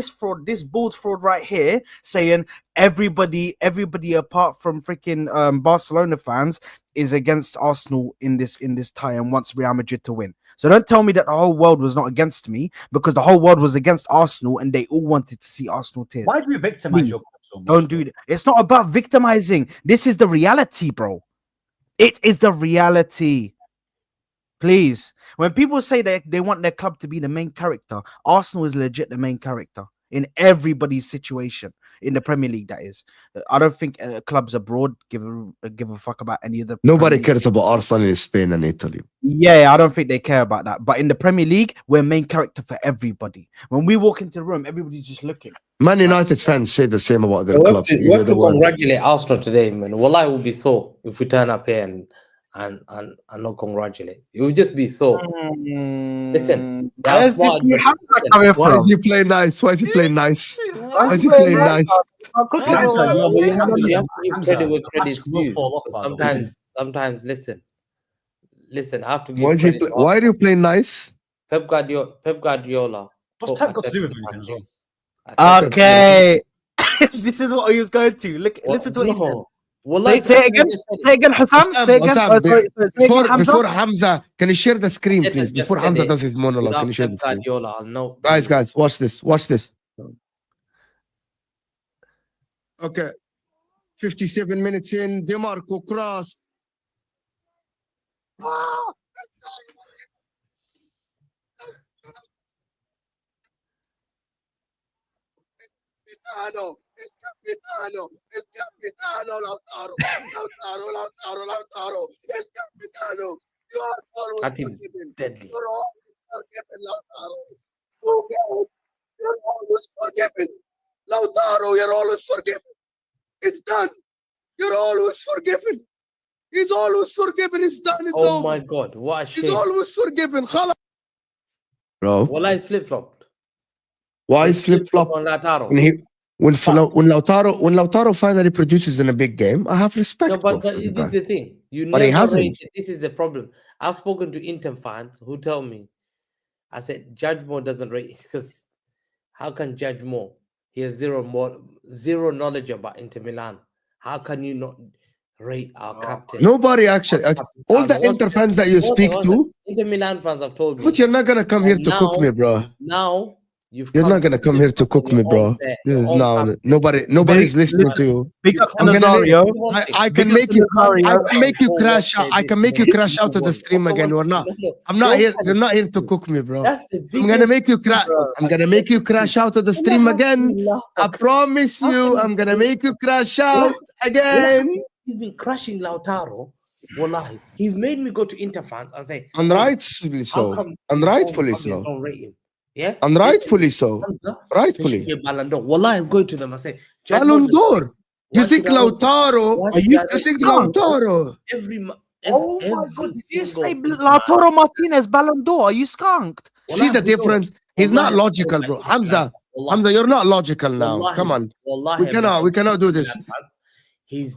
fraud, this bald fraud right here saying everybody apart from freaking Barcelona fans is against Arsenal in this tie and wants Real Madrid to win. So don't tell me that the whole world was not against me, because the whole world was against Arsenal and they all wanted to see Arsenal tears. Why do you victimize your club so much? Don't do that. It's not about victimizing. This is the reality, bro. It is the reality. Please. When people say that they want their club to be the main character, Arsenal is legit the main character in everybody's situation in the Premier League. That is, I don't think clubs abroad give a fuck about any of the. Nobody cares about Arsenal in Spain and Italy. Yeah, I don't think they care about that. But in the Premier League, we're main character for everybody. When we walk into the room, everybody's just looking. Man United fans say the same about their club. We have to congratulate Arsenal today, man. Wallah, it would be so if we turn up here and and not congratulate. You would just be so. Listen, they are Where's this smart, new but Hamza listen, coming Why from? is he playing nice? Why is he playing nice? Why Why is he playing nice? Hamza, you you have to give Hamza, credit where the credit's mask will due. fall off, by the way. Sometimes, listen. I have to give Why is he? credit. to Why are you playing nice? Pep Guardiola. What's taught Pep got to do with Arteta anything as well? tactics. Arteta- Okay. This is what he was going to. Look, What? listen to what he said. No. Wallahi, Say it again. Say it again, Husam. Say it again. Before Hamza, can you share the screen, Arteta please? just Before said Hamza it. does his monologue, Without can you share Pep the screen? Guardiola, I'll know. Guys, watch this. Watch this. Okay. 57 minutes in. DeMarco cross. El capitano, Lautaro, el capitano. You are always That team's forgiven. deadly. You're always forgiven, Lautaro. Okay. You're always forgiven. Lautaro, you're always forgiven. It's done. You're always forgiven. He's always forgiven. It's done. It's Oh over. my God, what a He's shame. always forgiven. خلاص. Bro, Wallahi flip-flopped. why is flip-flop? on Lautaro. When Lautaro finally produces in a big game, I have respect. No, bro, but for the this is guy. the thing. You But he never hasn't. rate it. This is the problem. I've spoken to Inter fans who tell me, I said, Judge Moore doesn't rate it because how can Judge Moore? He has zero knowledge about Inter Milan. How can you not rate our captain? Nobody actually. All the Inter fans that you speak to, Inter Milan fans have told me. but you're not gonna come here to cook me, bro. Now You're not gonna come here to cook me, bro. No, nobody's listening to you. Big up I'm gonna Nazario. I can make you crash out. I can make you crash out of the stream again. We're not. I'm not here. You're not here to cook me, bro. That's the I'm gonna make you crash. I'm gonna make you crash out of the stream again. I promise you. I'm gonna make you crash out again. He's been crushing Lautaro. Wallahi, he's made me go to Inter fans and say, Unrightfully so. Unrightfully so. Don't rate him. Yeah, Unrightfully so. Rightfully. Ballon d'Or. Wallahi, I'm going to them and say, Ballon d'Or. You think Lautaro? You think Lautaro? Oh my God! Did you say Lautaro Martinez Ballon d'Or? Are you skunked? See the difference? He's not logical, bro. Hamza, you're not logical now. Come on. We cannot do this.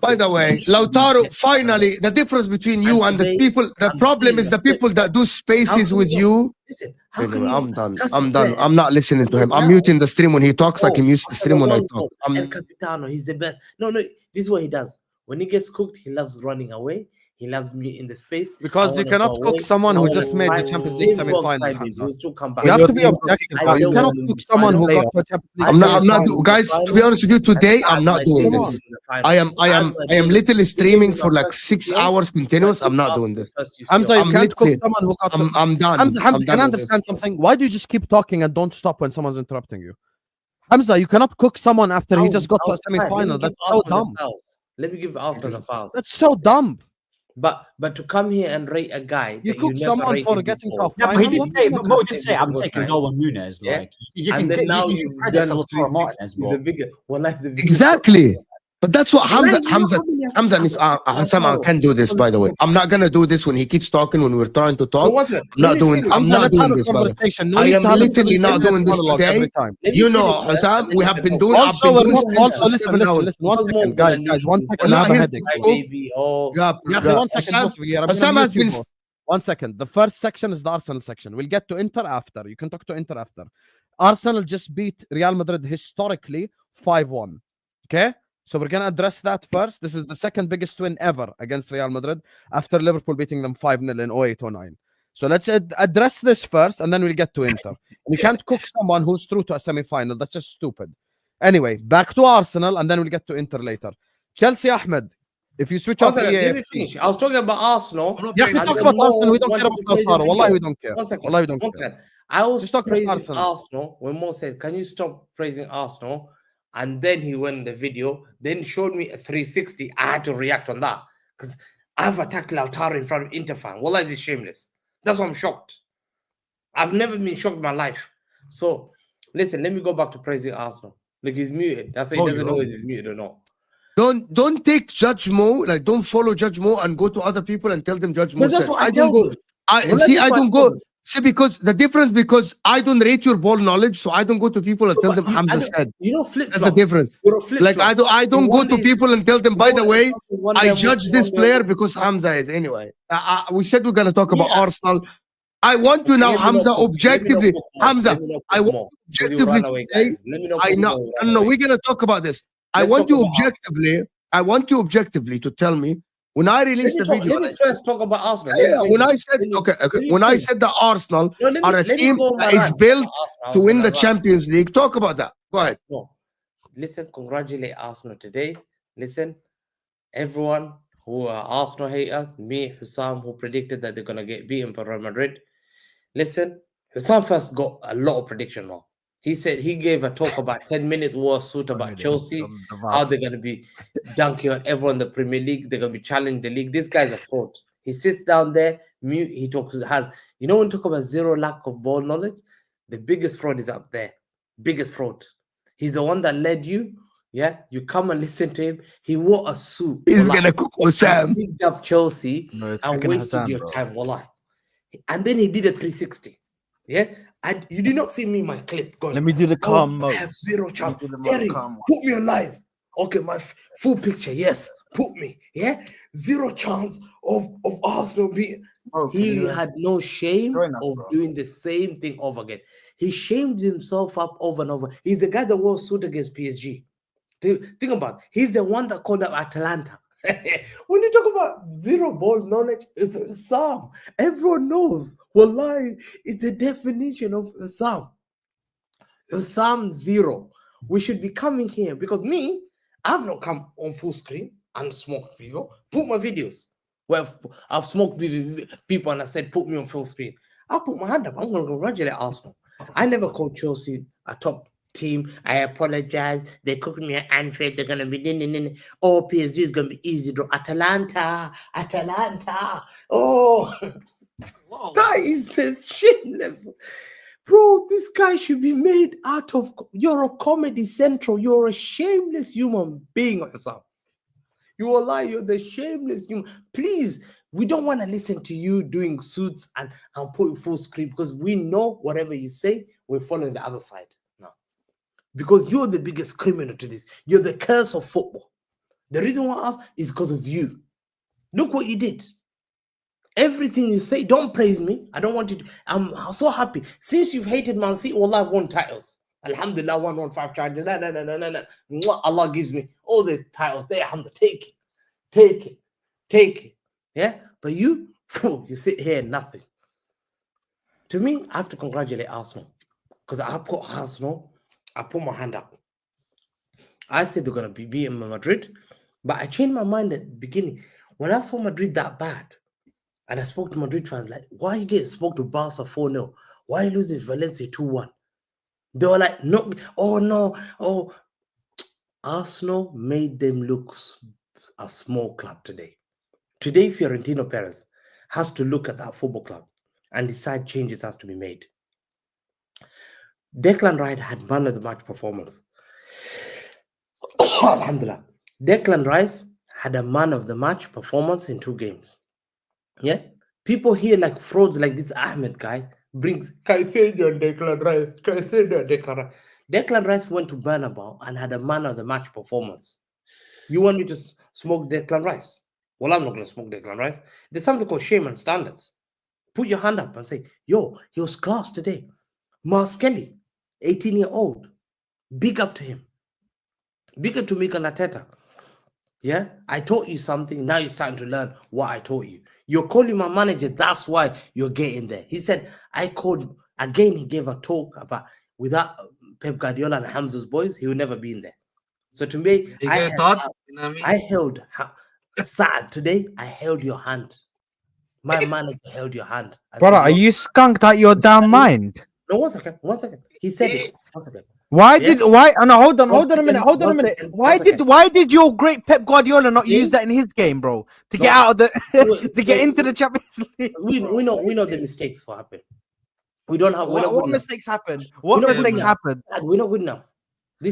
By the way, Lautaro, finally, the difference between you and the people, the problem is the people that do spaces with you. Listen, Anyway, I'm done. I'm not listening to him. I'm muting the stream when he talks like he mutes the stream when I talk. El Capitano, he's the best. No, this is what he does. When he gets cooked, he loves running away. He loves me in the space. Because you cannot cook someone who just made the Champions League semi-final. You have to be objective. You cannot cook someone who got to a Champions League. I'm not, guys. To be honest with you, today I'm not doing this. I am literally streaming for like 6 hours continuous. I'm not doing this. Hamza, you can't cook someone who got. I'm done. Hamza, can I understand something? Why do you just keep talking and don't stop when someone's interrupting you? Hamza, you cannot cook someone after he just got to a semi-final. That's so dumb. Let me give Arsenal the fouls. That's so dumb. But to come here and rate a guy, you cook someone for getting to a Yeah, final. but he did say, Mo did say, I'm taking Darwin Nunes. Yeah. Like, you And can then now you you've can done credit all to Lautaro Martinez, he's a bigger one, like the Exactly. But that's what Hamza needs. Husam, I can do this, by the way. I'm not gonna do this when he keeps talking when we're trying to talk. I'm not doing this, by the way. I am literally not doing this today. You know, Husam, we have been doing. Also, listen. 1 second, guys. 1 second. I have a headache. Husam has been. 1 second. The first section is the Arsenal section. We'll get to Inter after. You can talk to Inter after. Arsenal just beat Real Madrid historically 5-1. Okay? So we're going to address that first. This is the second biggest win ever against Real Madrid after Liverpool beating them 5-0 in 08-09. So let's address this first and then we'll get to Inter. You can't cook someone who's through to a semi-final. That's just stupid. Anyway, back to Arsenal and then we'll get to Inter later. Chelsea, Ahmed, if you switch off let me finish. I was talking about Arsenal. Yeah, we talk about Arsenal. We don't care about Lautaro. Wallahi, we don't care. Wallahi, we don't care. I was praising Arsenal when Mo said, can you stop praising Arsenal? And then he went in the video, then showed me a 360. I had to react on that because I've attacked Lautaro in front of Inter fan. Wallah, this is shameless. That's why I'm shocked. I've never been shocked in my life. So, listen, let me go back to praising Arsenal. Look, he's muted. That's why he doesn't know if he's muted or not. Don't take Judge Mo, like don't follow Judge Mo and go to other people and tell them Judge Mo But that's said. what I don't tell go. them. I Well, see. that's I what don't I go. tell them. See, because the difference, because I don't rate your ball knowledge, so I don't go to people and tell them Hamza said. You know, flip That's the difference. You're a flip Like I don't go to people and tell them. By the way, I judge this player because Hamza is. Anyway, we said we're gonna talk about Arsenal. I want to now, Hamza, objectively. Hamza, I want objectively to say. I know. No, we're gonna talk about this. I want you objectively to tell me when I released the video. Let me first talk about Arsenal. When I said when I said that Arsenal are a team that is built to win the Champions League, talk about that. Go ahead. No. Listen, congratulate Arsenal today. Listen, everyone who are Arsenal haters, me, Husam, who predicted that they're gonna get beaten by Real Madrid. Listen, Husam first got a lot of prediction wrong. He said he gave a talk about 10 minutes worth suit about Chelsea, how they're going to be dunking on everyone in the Premier League. They're going to be challenging the league. This guy's a fraud. He sits down there, mute. He talks, when you talk about zero lack of ball knowledge, the biggest fraud is up there. Biggest fraud. He's the one that led you. Yeah, you come and listen to him. He wore a suit. He's going to cook Husam. He picked up Chelsea and wasted your time. Wallah. And then he did a 360. Yeah. You did not see me in my clip going, let me do the calm mode. I have zero chance. Terry, put me on live. Okay, my full picture. Yes, put me. Yeah, zero chance of Arsenal being. He had no shame of doing the same thing over again. He shamed himself up over and over. He's the guy that wore suit against PSG. Think about it. He's the one that called up Atalanta. When you talk about zero ball knowledge, it's Husam. Everyone knows. Wallahi, it's the definition of Husam. Husam zero. We should be coming here because me, I've not come on full screen and smoked people. Put my videos where I've smoked people and I said, put me on full screen. I'll put my hand up. I'm going to congratulate Arsenal. I never called Chelsea a top team. I apologize. They cooked me at Anfield. They're gonna be oh, PSG is gonna be easy to Atalanta. Oh, whoa. That is just shameless, bro. This guy should be made out of. You're a Comedy Central. You're a shameless human being, Husam. You are lying. You're the shameless human. Please, we don't want to listen to you doing suits and put full screen because we know whatever you say, we're following the other side. Because you're the biggest criminal to this. You're the curse of football. The reason why I ask is because of you. Look what you did. Everything you say, don't praise me. I don't want you to. I'm so happy. Since you've hated Man City, all I've won titles. Alhamdulillah, 115 charges. No. Allah gives me all the titles. There, Hamza, take it. Yeah? But you sit here and nothing. To me, I have to congratulate Arsenal. Because I put Arsenal. I put my hand up. I said they're going to be beating Madrid, but I changed my mind at the beginning. When I saw Madrid that bad, and I spoke to Madrid fans, like, why you get spoke to Barca 4-0? Why you losing Valencia 2-1? They were like, no, Arsenal made them look a small club today. Today, Fiorentino Perez has to look at that football club and decide changes has to be made. Declan Rice had man of the match performance. Alhamdulillah. Declan Rice had a man of the match performance in 2 games. Yeah? People here like frauds like this Ahmed guy brings Caicedo and Declan Rice. Declan Rice went to Bernabeu and had a man of the match performance. You want me to smoke Declan Rice? Well, I'm not going to smoke Declan Rice. There's something called shame and standards. Put your hand up and say, yo, he was class today. Mars Kelly, 18-year-old. Big up to him. Big up to Mikel Arteta. Yeah? I taught you something. Now you're starting to learn what I taught you. You're calling my manager. That's why you're getting there. He said, I called. Again, he gave a talk about without Pep Guardiola and Hamza's boys, he would never be in there. So to me, I held Saad today. I held your hand. My manager held your hand. Brother, are you skunked out your damn mind? No, one second. He said it. 1 second. Why? No, hold on a minute. Why did your great Pep Guardiola not use that in his game, bro? To get out of the to get into the Champions League. We know the mistakes will happen. We don't have what mistakes happen? What mistakes happen? We're not good enough.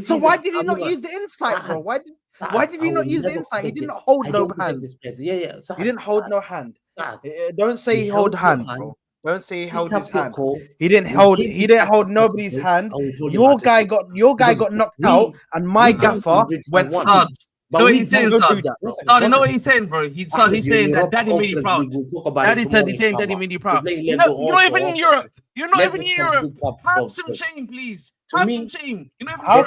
So why did he not use the insight, bro? Why did Why did he not use the inside? He didn't hold no hand. This place. Yeah. He didn't hold no hand. Saad. Don't say he held hand, hand. bro. Don't say he held Pick his up your hand. call. He didn't We hold. came He to didn't practice hold Saturday, nobody's hand. and we told him Your how to guy do it. got Because knocked we- out, and my we went gaffer Madrid went for one. front. You know what he's we saying, don't Saad? do that. One second, Saad, you one know what second. he's saying, bro? He's Ahmed, saying you're that up Daddy made you Conference proud. League, we'll talk about Daddy it said he's tomorrow, saying Daddy inshallah. made you We're proud. playing You're level not even in also. Europe. You're not even in Level Europe. Cup Cup Have Cup. some shame, please. To Have me, some shame. You know How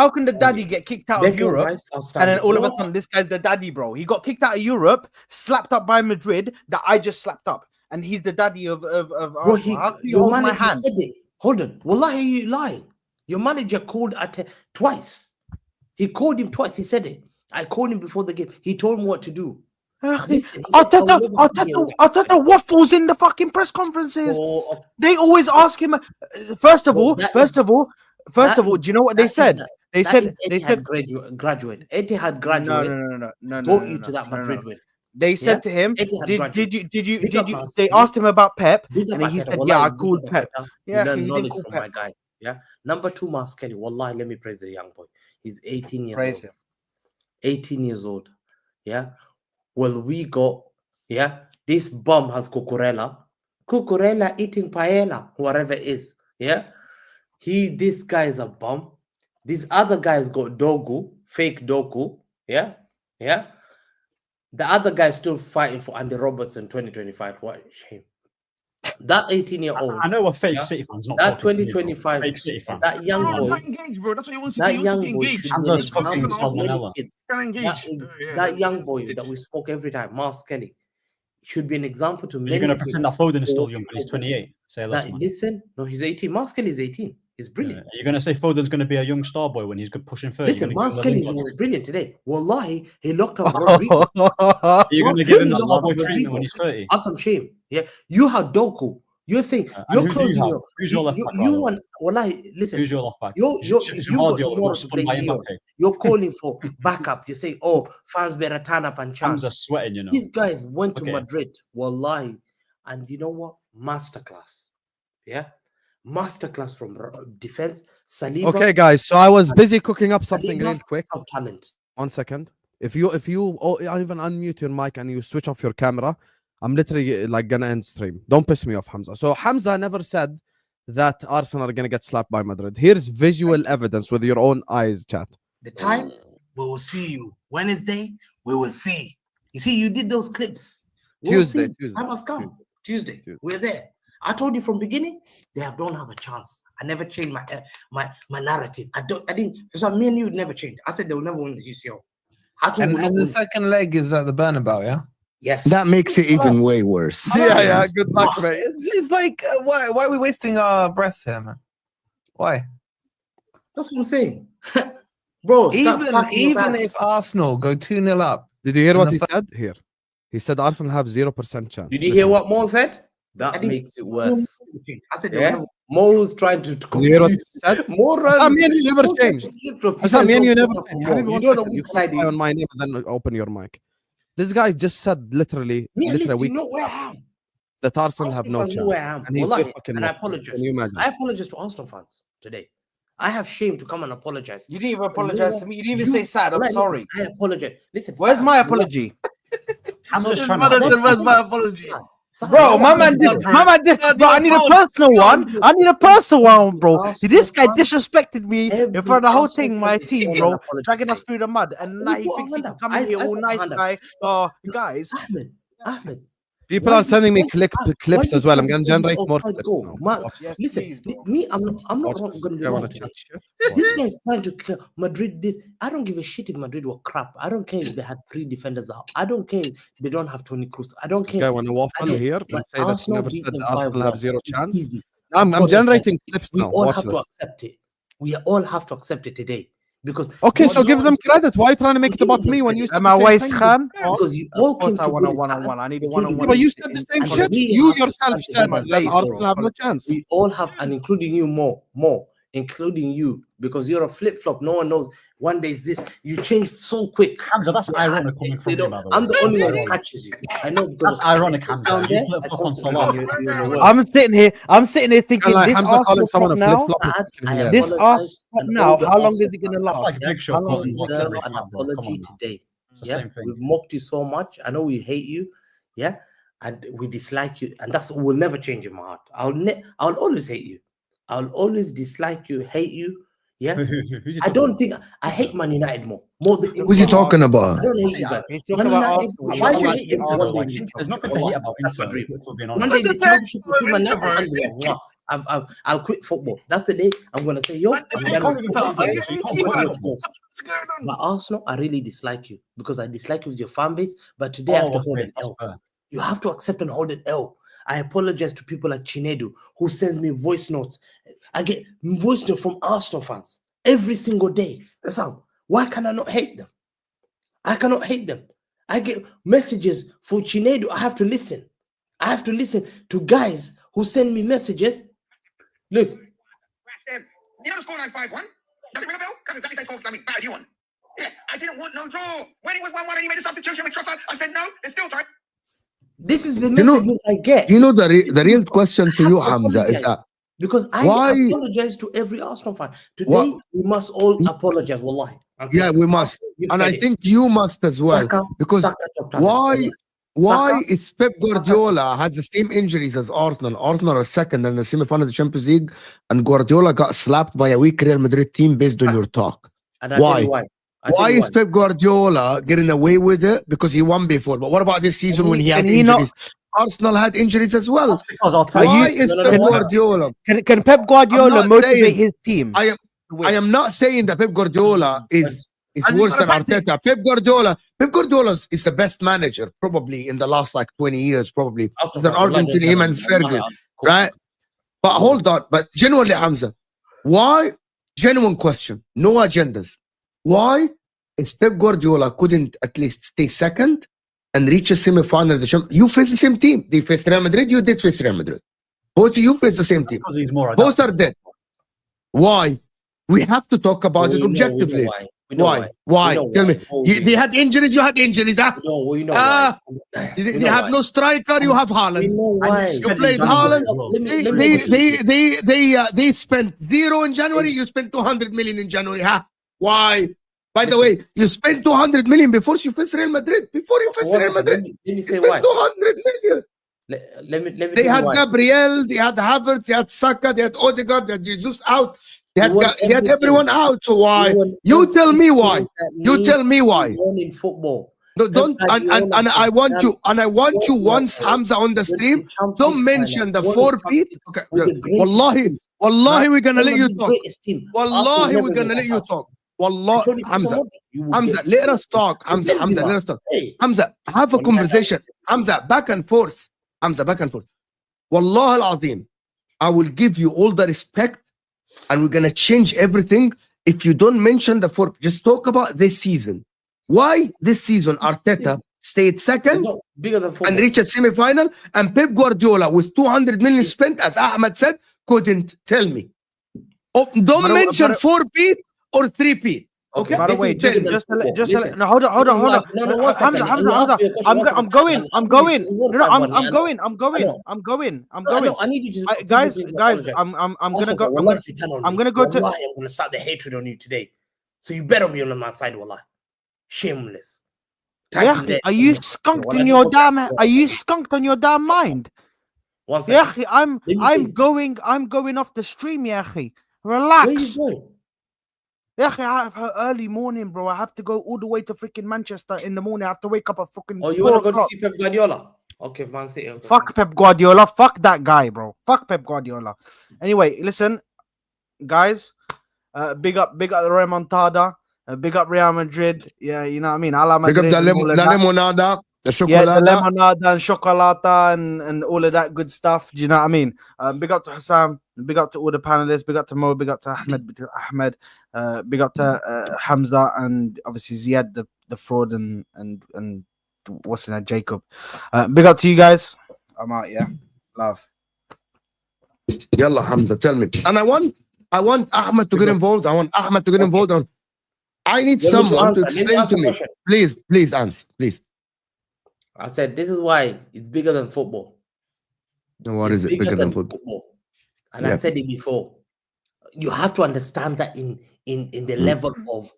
can the daddy get kicked out of Declan Europe? Rice, And then outstanding. all of a What? sudden, this guy's the daddy, bro. He got kicked out of Europe, slapped up by Madrid, that I just slapped up, and he's the daddy of Bro, Arsenal. How can you your hold my manager hand? said it. Hold on. Wallahi, you lying. Your manager called twice. He called him twice. He said it. I called him before the game. He told me what to do. Listen, he said, Arteta waffles in the fucking press conferences. Oh, They always ask him. First of all, do you know what they said? They said graduate. Etihad graduate. No. Got you to that Madrid win. They said Yeah? to him, Etihad did graduate. you? Big up Man They City. asked him about Pep, Big up and he Arteta. said, Wallahi, "Yeah, I big called up Pep." Arteta. Yeah, You learn he didn't knowledge call from Pep. my guy. Yeah. Number 2, Mas Kelly. Wallahi, let me praise the young boy. He's 18 years Praise old. him. 18 years old. Yeah. Well, we got, this bum has Cucurella eating paella, whatever it is. Yeah. This guy is a bum. This other guy's got Dogu, fake Dogu. Yeah. The other guy's still fighting for Andy Robertson 2025. What a shame. That 18-year-old. I know a fake City fan's not That talking to me, bro. 2025. Fake City fan. That young No, boy. get engaged, bro. That's what he wants to do. That He wants to young get boy engaged. should Hands be an are fucking example to many salmonella. kids. Get engaged. That young boy that we spoke every time, Mas Kelly, should be an example to Are many you going to kids. pretend that Foden is still young because he's 28? Say less, man. Listen, no, he's 18. Mas Kelly is 18. He's brilliant. Are you going to say Foden's going to be a young star boy when he's good pushing 30? Listen, Mas Kelly was brilliant today. Wallahi, he locked up Are Rodrigo. you going to give him the Mas star boy Kelly treatment when he's 30? That's some shame. Yeah, you have Doku. You're saying you're closing your. Who's your left back? You want. Wallahi, listen. Who's your left back? You got tomorrow to play Lyon. You're calling for backup. You say, "Oh, fans better turn up and chant." Hamza sweating, you know. These guys went to Madrid, wallahi, and you know what? Masterclass, masterclass from defense. Saliba. Okay, guys. So I was busy cooking up something Saliba, real quick. Talent. 1 second. If you even unmute your mic and you switch off your camera, I'm literally like gonna end stream. Don't piss me off, Hamza. So Hamza never said that Arsenal are gonna get slapped by Madrid. Here's visual evidence with your own eyes, chat. The time we will see you. Wednesday, we will see. You see, you did those clips. Tuesday. I must come. Tuesday. We're there. I told you from beginning, don't have a chance. I never changed my narrative. I didn't. Because me and you would never change. I said they will never win the UCL. And the second leg is at the Bernabeu, yeah? Yes. That makes it even way worse. Yeah. Good luck, mate. It's like, why are we wasting our breath here, man? Why? That's what I'm saying. Bro, even if Arsenal go 2-0 up. Did you hear what he said? Here. He said Arsenal have 0% chance. Did you hear what Mo said? That makes it worse. I said, Mo was trying to You hear what he said? Mo Me and you never changed. Me and you never changed. You don't know which side on my name and then open your mic. This guy just said literally a week that Arsenal have no chance. And he's and I apologize. Can you imagine? I apologize to Arsenal fans today. I have shame to come and apologize. You didn't even apologize to me. You didn't even say sad. I'm sorry. I apologize. Listen, Where's my apology? I'm just trying Where's my apology? Bro, my man did. Bro, I need a personal one. I need a personal one, bro. This guy disrespected me in front of the whole thing, my team, bro, dragging us through the mud, and now he thinks he can come in here all nice guy. Guys, Ahmed. People are sending me clips as well. I'm going to generate more clips now. Listen, me, I'm not going to do that. This guy is trying to kill Madrid. I don't give a shit if Madrid were crap. I don't care if they had 3 defenders out. I don't care if they don't have Toni Kroos. I don't care. This guy want to waffle here and say that you never said that Arsenal have 0 chance. Easy. I'm generating clips now. We all have to accept it. We all have to accept it today. Because so give them credit. Why are you trying to make it about me when you said am I waste Khan? Because you all came to one-on-one. I need a one-on-one. But you said the same shit. You yourself said that Arsenal have no chance. We all have, and including you more. including you, because you're a flip-flop. No one knows. One day is this. You change so quick. Hamza, that's ironic coming from you, by the way. I'm the only one who catches you. I know because That's ironic, I sit Hamza. down You there, flip-flop I on concentrate Salah. on your words. I'm sitting here thinking Like this Hamza calling Arsenal someone a flop now. flip flop. I This apologize Arsenal and now. all the How long is Arsenal it gonna fans. That's last? like Big Show How long You calling is it what's gonna deserve every an last? club, bro. Come on apology now. today. It's the Yeah, same thing. we've mocked you so much. I know we hate you. Yeah, and we dislike you, and that's will never change in my heart. I'll always hate you. I'll always dislike you, hate you. Yeah, Who's he I talking don't about? think I hate Man United more than Who's he talking about? I don't hate you guys. He's Man talking about United. Arsenal. Why do you Wallah, hate Inter though? one day Like, we- there's nothing to hate Wallah, about that's my Inter, dream. if we're being One honest. day the championship will see Man Inter, United bro. and go, "Mwah, I'll quit football." That's the day I'm gonna say, "Yo, I'm You done can't with even football." play football, so you can't See play what's football. going What's going on? But Arsenal, I really dislike you because I dislike you with your fan base. But today I have to hold okay, an that's L. fair. You have to accept and hold an L. I apologize to people like Chinedu who sends me voice notes. I get voice notes from Arsenal fans every single day. That's how. Why can I not hate them? I cannot hate them. I get messages for Chinedu. I have to listen. I have to listen to guys who send me messages. Look, You know the scoreline 5-1? Does it ring a bell? Because exactly same score, I mean, bad you won. Yeah, I didn't want no draw. When it was 1-1 and he made a substitution with Trossard, I said no, it's still time. this is the You know- messages I get. You know the real question to you, Hamza, is that Because I why- apologize to every Arsenal fan. Today, What- we must all apologize, wallahi. And say, yeah, we must, give and I credit. think you must as well. Saka- because Saka top talent, why wallahi. why Saka- is Pep Guardiola had the same injuries as Arsenal? Arsenal are second in the semi-final of the Champions League, and Guardiola got slapped by a weak Real Madrid team based on your talk. And I tell Why? you why. I tell Why you is Pep Guardiola getting away with it? Because he won before. But what about this season when he had Can he not- injuries? Arsenal had injuries as well. That's because I'll tell Why you. is No, no, Pep no, Guardiola? Can Pep Guardiola not motivate saying- his team? I am not saying that Pep Guardiola is worse than Arteta. Pep Guardiola is the best manager probably in the last like 20 years. Probably it's an argument between him and Fergie, right? But hold on. But genuinely, Hamza, why? Genuine question. No agendas. Why is Pep Guardiola couldn't at least stay second and reach a semi-final of the Champions? You face the same team. They faced Real Madrid. You did face Real Madrid. Both of you face the same team. Because he's more Both are adaptable. dead. Why? We have to talk about it objectively. Why? Why? Tell me. They had injuries. You had injuries. Huh? We know Ah, why. They have no striker. You have We Haaland. know why. You played Haaland. They spent zero in January. You spent 200 million in January. Huh? Why? By the way, you spent 200 million before you faced Real Madrid. Before you faced Real Madrid, Let me you say spent why. 200 million. Let me They tell you had why. Gabriel, they had Havertz, they had Saka, they had Odegaard, they had Jesus out. They had, You won they had everyone everything. out. So why? won You tell me why. everything that You tell me needs why. to be won in football. No, don't and I want you once Hamza on the stream. Don't mention the 4 feet. Okay. Wallahi, we're gonna let you talk. Wallahi, we're gonna let you talk. Wallahi, Hamza, let us talk. Hamza, let us talk. Hamza, have a conversation. Hamza, back and forth. Hamza, back and forth. Wallah al-Azim, I will give you all the respect and we're gonna change everything if you don't mention the 4. Just talk about this season. Why this season Arteta stayed second and reached a semi-final, and Pep Guardiola with 200 million spent, as Ahmed said, couldn't tell me. Oh, don't mention 4P or 3P. Okay. By the way, Tell me. no, hold on. Hamza, I'm going. I'm going. No, I need you to guys. I'm gonna go. I'm gonna go to. Wallahi, I'm gonna start the hatred on you today. So you better be on my side, wallahi. Shameless. Yeah, are you skunked in your damn? Are you skunked on your damn mind? Yeah, I'm going off the stream, yeah. Relax. Where you going? Yeah, I have her early morning, bro. I have to go all the way to freaking Manchester in the morning. I have to wake up at fucking. Oh, you want to go to see Pep Guardiola? Okay, Man City. Okay. Fuck Pep Guardiola. Fuck that guy, bro. Fuck Pep Guardiola. Anyway, listen, guys. Big up the remontada. Big up Real Madrid. Yeah, you know what I mean. Big up the limonada, the chocolata. Yeah, the limonada and chocolata and all of that good stuff. Do you know what I mean? Big up to Husam. Big up to all the panelists. Big up to Mo. Big up to Ahmed. Big up to Hamza and obviously Ziad, the fraud and what's in that, Jacob. Big up to you guys. I'm out. Yeah, love. Yalla Hamza, tell me. And I want I want Ahmed to get involved. I want Ahmed to get involved. I need Let me someone to answer. Let me explain answer to the me. question. Please answer. Please. I said this is why it's bigger than football. What It's is it bigger than football? And I said it before. You have to understand that in the level of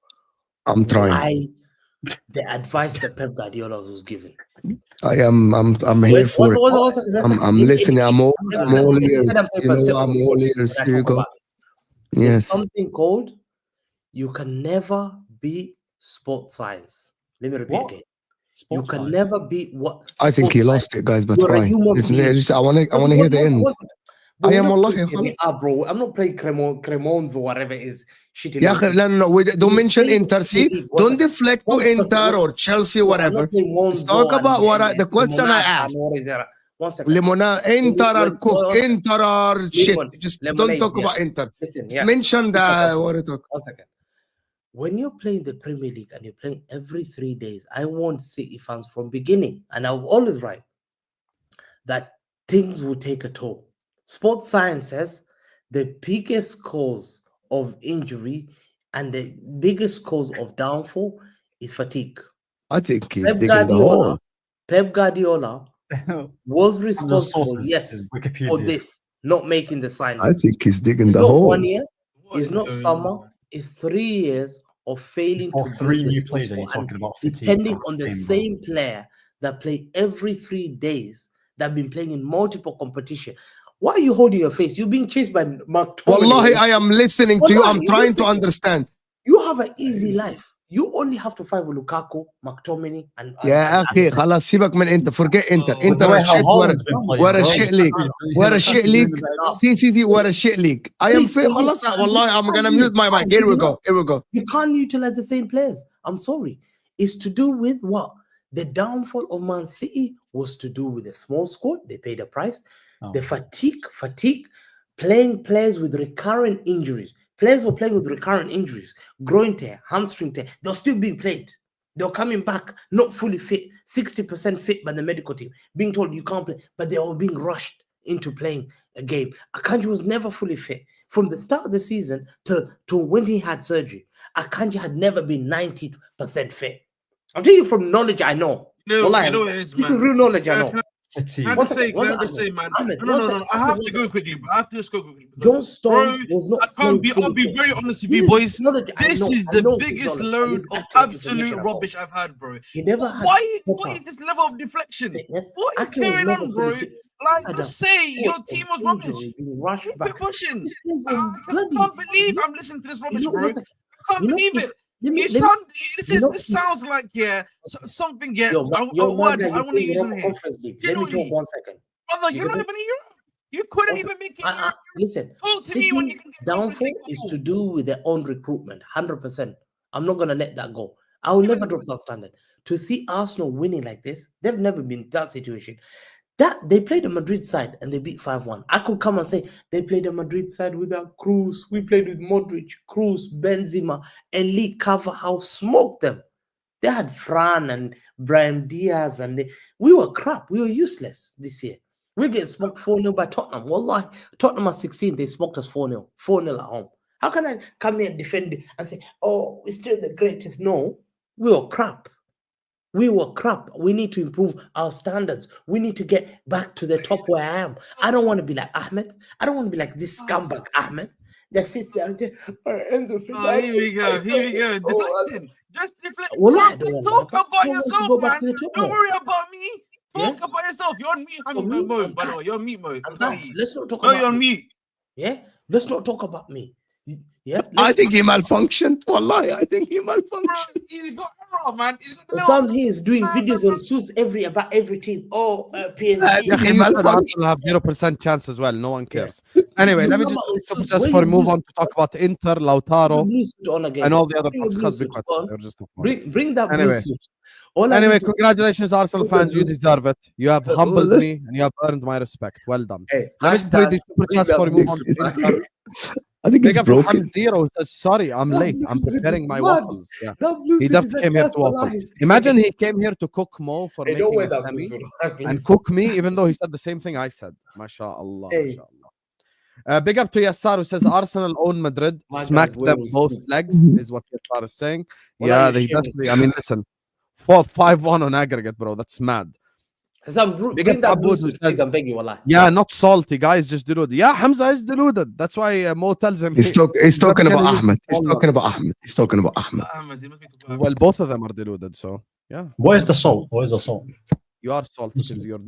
I'm trying. why the advice that Pep Guardiola was given. I'm here for it. I'm listening. I'm all ears. You know, I'm all ears. Here you go. There's Yes. something called you can never be sports science. Let me repeat again. You can never be what I think he lost it, guys, but You're a fine. human being. I want to hear the end. I am wallahi. Bro, I'm not playing Cremons or whatever it is. Shitty. Yeah, no, don't mention Inter. See, don't deflect to Inter or Chelsea, whatever. Let's talk about the question I asked. Limona, Inter or Cook, Inter or shit. Just don't talk about Inter. Listen, mention the what it talk. 1 second. When you're playing the Premier League and you're playing every 3 days, I want City fans from beginning, and I'm always right, that things will take a toll. Sports science says the biggest cause of injury and the biggest cause of downfall is fatigue. I think he's digging the hole. Pep Guardiola was responsible, yes, for this, not making the signing. I think he's digging the not hole. 1 year, it's not summer, it's 3 years of failing Or to 3 build the new same players that you're squad, talking about. depending on the same player that play every 3 days, that have been playing in multiple competition. Why are you holding your face? You're being chased by Mark. Wallahi, I am listening to you. I'm trying to understand. You have an easy life. You only have to fight with Lukaku, McTominay, and يا أخي خلاص سيبك من Inter. Forget Inter. Inter is shit. We're a shit league. We're a shit league. CCT, we're a shit league. I am fit. خلاص والله I'm gonna mute my mic. Here we go. Here we go. You can't utilize the same players. I'm sorry. It's to do with what? The downfall of Man City was to do with a small squad. They paid a price. The fatigue, playing players with recurrent injuries. Players were playing with recurrent injuries, groin tear, hamstring tear. They're still being played. They're coming back, not fully fit, 60% fit by the medical team, being told you can't play, but they were being rushed into playing a game. Akanji was never fully fit. From the start of the season to when he had surgery, Akanji had never been 90% fit. I'm telling you from knowledge I know. You know it is, man. This is real knowledge I know. Can I just say, man? Ahmed, No. I have to go quickly, bro. I have to just go quickly. John Stones was not. I'll be very honest with you, boys. This is the biggest load of absolute rubbish I've had, bro. He never had. What is this level of deflection? What is going on, bro? Like, just say your team was rubbish. Keep pushing. I can't believe I'm listening to this rubbish, bro. I can't believe it. This sounds like something. I want to use on here. Let me talk 1 second. Brother, you're not even a Europe. You couldn't even make it. Listen, City downfall is to do with their own recruitment, 100%. I'm not gonna let that go. I will never drop that standard. To see Arsenal winning like this, they've never been in that situation. That they played the Madrid side and they beat 5-1. I could come and say they played the Madrid side without Cruz. We played with Modric, Cruz, Benzema, and Lee Carvajal smoked them. They had Fran and Brahim Diaz, and we were crap. We were useless this year. We get smoked 4-0 by Tottenham. Wallahi, Tottenham at 16, they smoked us 4-0. 4-0 at home. How can I come here and defend it and say, oh, we're still the greatest? No, we were crap. We were crap. We need to improve our standards. We need to get back to the top where I am. I don't want to be like Ahmed. I don't want to be like this scumbag Ahmed that sits there and says, here we go. Deflecting. Just deflect. Just talk about yourself, man. Don't worry about me. Talk about yourself. You're on mute, mode, by the way. You're on mute mode. Let's not talk about you're on mute. Yeah? Let's not talk about me. Yeah, I think he malfunctioned. Wallahi, I think he malfunctioned. He's got error, man. Some he is doing videos on suits about every team. Oh, PSG. He have 0% chance as well. No one cares. Anyway, let me just move on to talk about Inter, Lautaro, and all the other podcasts. Bring that blue suit. Anyway, congratulations, Arsenal fans. You deserve it. You have humbled me and you have earned my respect. Well done. Let me play these Superchats before we move on to Inter. I think it's broken. Zero says, sorry, I'm late. I'm preparing my waffles. Yeah. He definitely came here to waffle. Imagine he came here to cook Mo for making a semi and cook me, even though he said the same thing I said. MashaAllah. MashaAllah. Big up to Yassar who says Arsenal own Madrid, My smacked guys them wearing both suits. legs, is what Yassar is saying. What Yeah, are you they sharing? definitely. I mean, listen, 5-1 on aggregate, bro. That's mad. Husam, Big bring up that blue Abud who suit, please. says, I'm begging you, wallah. yeah, not salty, guys, just deluded. Yeah, Hamza is deluded. That's why Mo tells him. He's talking not about gonna use Ahmed. He's all talking about Ahmed. He's talking about Ahmed. Ahmed, you must be talking about Well, both of them are deluded, so yeah. What is the salt? What is the salt? You are salty because you're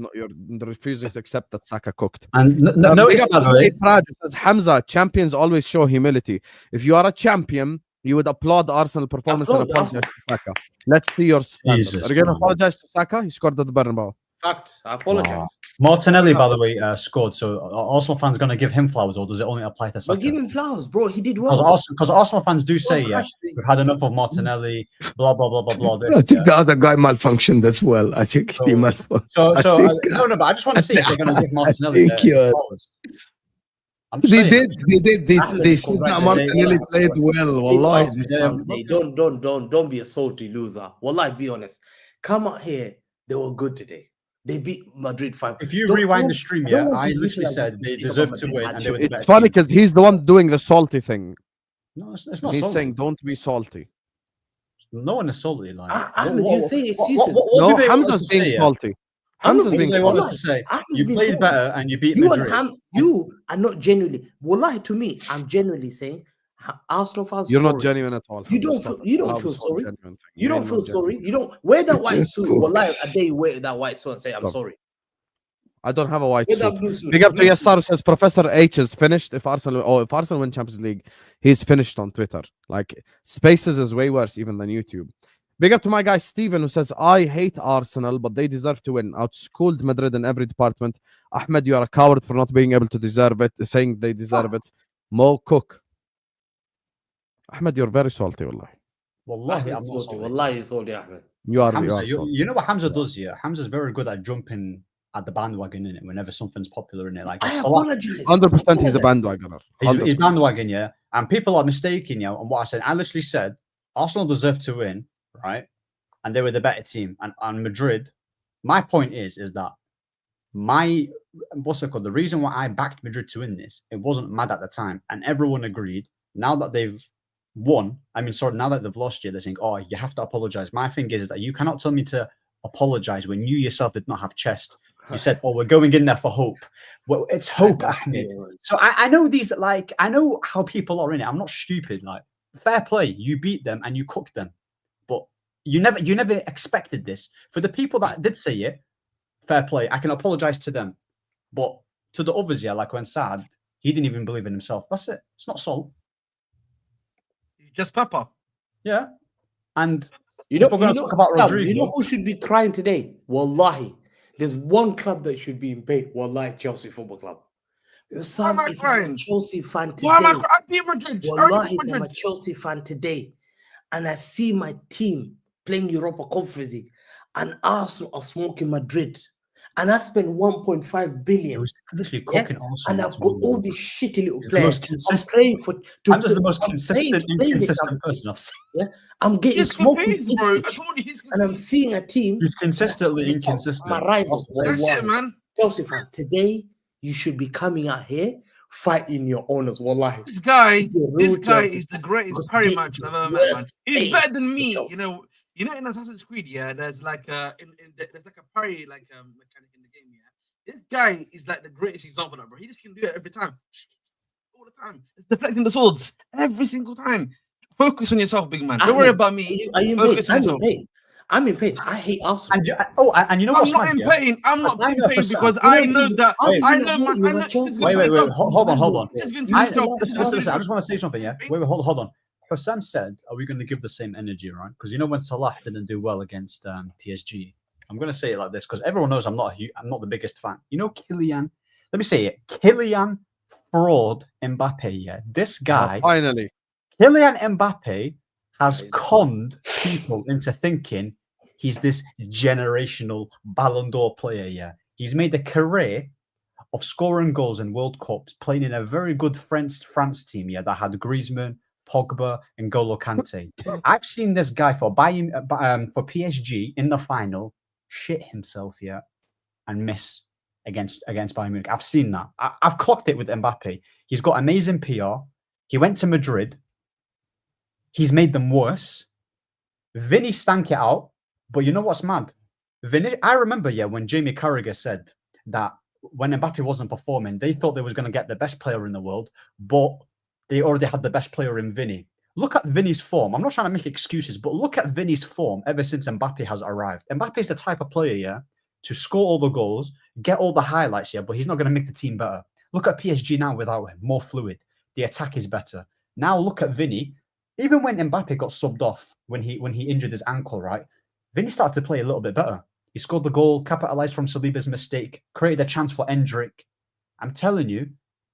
refusing to accept that Saka cooked. And Big notice, up by the to way, Praj who says, Hamza, champions always show humility. If you are a champion, you would applaud the Arsenal performance and apologize to Saka. Let's see your standards. Jesus, Are you going to man. apologize to Saka? He scored at the Bernabeu. Fact. I apologize. Martinelli, by the way, scored. So are Arsenal fans going to give him flowers, or does it only apply to Saka? But give him flowers, bro. He did well. Because Arsenal fans do say, Don't yeah, crush the- we've had enough of Martinelli, blah, blah, blah, blah, blah. This, I think the other guy malfunctioned as well. I think he malfunctioned. No, but I just want to see if they're going to give Martinelli flowers. I'm just They saying. did. They said that Martinelli played well. Wallahi. Don't be a salty loser. Wallahi, be honest. Come out here. They were good today. They beat Madrid 5. If you rewind the stream, yeah, I literally said they deserve to win. And they were the It's better funny team. because he's the one doing the salty thing. No, it's not He's salty. saying, don't be salty. No one is salty. Like, Ahmed, you say excuses. No, do they want us Hamza's to being say, yeah? salty. Hamza's being They want us salty. to say Ahmed's you been played salty. better and you beat You Madrid. and you are not genuinely. Wallahi, to me, I'm genuinely saying Arsenal fans. You're not sorry. genuine at all. You Hamza. don't Stop feel. You don't allowing feel this whole sorry. genuine thing. You don't ain't feel no sorry. genuine. You don't wear that white suit. Cool. Wallahi, a day wear that white suit and say I'm Stop. sorry. I don't have a white Wear that suit. blue suit. Big up to Blue Yassar suit. says Professor H is finished. If Arsenal win Champions League, he's finished on Twitter. Like Spaces is way worse even than YouTube. Big up to my guy Steven who says I hate Arsenal, but they deserve to win. Outschooled Madrid in every department. Ahmed, you are a coward for not being able to deserve it. Saying they deserve it. Mo Cook. Ahmed, you're very salty, wallahi. Wallahi, Ahmed I'm not salty. salty. Wallahi, salty, Ahmed. You are. Hamza, salty. you know what Hamza does here? Hamza's very good at jumping at the bandwagon in it whenever something's popular in it. Like I Salah, apologize. 100% he's a bandwagoner. he's 100%. bandwagon, yeah. And people are mistaken, yeah, on what I said. I literally said Arsenal deserve to win, right? And they were the better team. And Madrid, my point is that what's it called? The reason why I backed Madrid to win this, it wasn't mad at the time. And everyone agreed. Now that they've won, now that they've lost, they're saying, oh, you have to apologize. My thing is that you cannot tell me to apologize when you yourself did not have chest. You said, oh, we're going in there for hope. Well, it's hope, Ahmed. So I know these, like, I know how people are in it. I'm not stupid. Like, fair play. You beat them and you cooked them. But you never expected this. For the people that did say it, fair play. I can apologize to them. But to the others, yeah, like when Saad, he didn't even believe in himself. That's it. It's not salt. Just pepper. Yeah. And You know, we're going to talk about Sam, Rodrigo. you know who should be crying today? Wallahi. There's one club that should be in pain. Wallahi, Chelsea Football Club. Sam, Why am I if you're a crying? Chelsea fan today, Why am I crying? I beat Madrid. I wallahi, beat I'm a Madrid. Chelsea fan today, and I see my team playing Europa Conference League, and Arsenal are smoking Madrid, and I spent 1.5 It billion, was literally yeah? cooking Arsenal. and I've got all these shitty little He's the most players. I'm consistent- praying for. I'm just the most I'm praying consistent, to play this inconsistent Champions person I've seen. League, yeah? I'm getting He's smoked with confused, bro. I Ipswich, told you he's and I'm confused. seeing a team. He's consistently that's inconsistent. My rivals. That's it, Wallahi. man. Chelsea fan, today you should be coming out here fighting your owners. Wallahi. This guy This is a real Chelsea. is the greatest Because Curry this match is I've the ever met, man. worst He's day better than for me. Chelsea. You know, in Assassin's Creed, yeah, there's like there's like a parry mechanic in the game, yeah. This guy is like the greatest example of that, bro. He just can do it every time, all the time. Deflecting the swords every single time. Focus on yourself, big man. Don't worry Ahmed, about me. Are you in Focus on pain? yourself. I'm in pain. I hate Arsenal. And you know I'm what's not mad, in yeah? pain. I'm not I in know pain for some. because You know, I know that wait, I you know know, man. you I were know Chelsea. this is good Wait, for wait, my wait. job. Hold on. This is good for his job. This is good for his Listen, I job. just want to say something, yeah? Wait, hold on. Husam said, are we going to give the same energy, right? Because you know when Salah didn't do well against PSG, I'm going to say it like this because everyone knows I'm not the biggest fan. You know Kylian, let me say it, Kylian fraud Mbappe, yeah? This guy, Finally. Kylian Mbappe has conned people into thinking he's this generational Ballon d'Or player, yeah? He's made a career of scoring goals in World Cups, playing in a very good France team, yeah, that had Griezmann, Pogba, and N'Golo Kante. I've seen this guy for PSG in the final shit himself, yeah, and miss. against Bayern Munich. I've seen that. I've clocked it with Mbappe. He's got amazing PR. He went to Madrid. He's made them worse. Vinny stank it out. But you know what's mad? I remember, when Jamie Carragher said that when Mbappe wasn't performing, they thought they was going to get the best player in the world, but they already had the best player in Vinny. Look at Vinny's form. I'm not trying to make excuses, but look at Vinny's form ever since Mbappe has arrived. Mbappe is the type of player, to score all the goals, get all the highlights, but he's not going to make the team better. Look at PSG now without him, more fluid. The attack is better. Now look at Vinny. Even when Mbappe got subbed off, when he injured his ankle, right? Vinny started to play a little bit better. He scored the goal, capitalized from Saliba's mistake, created a chance for Endrick. I'm telling you,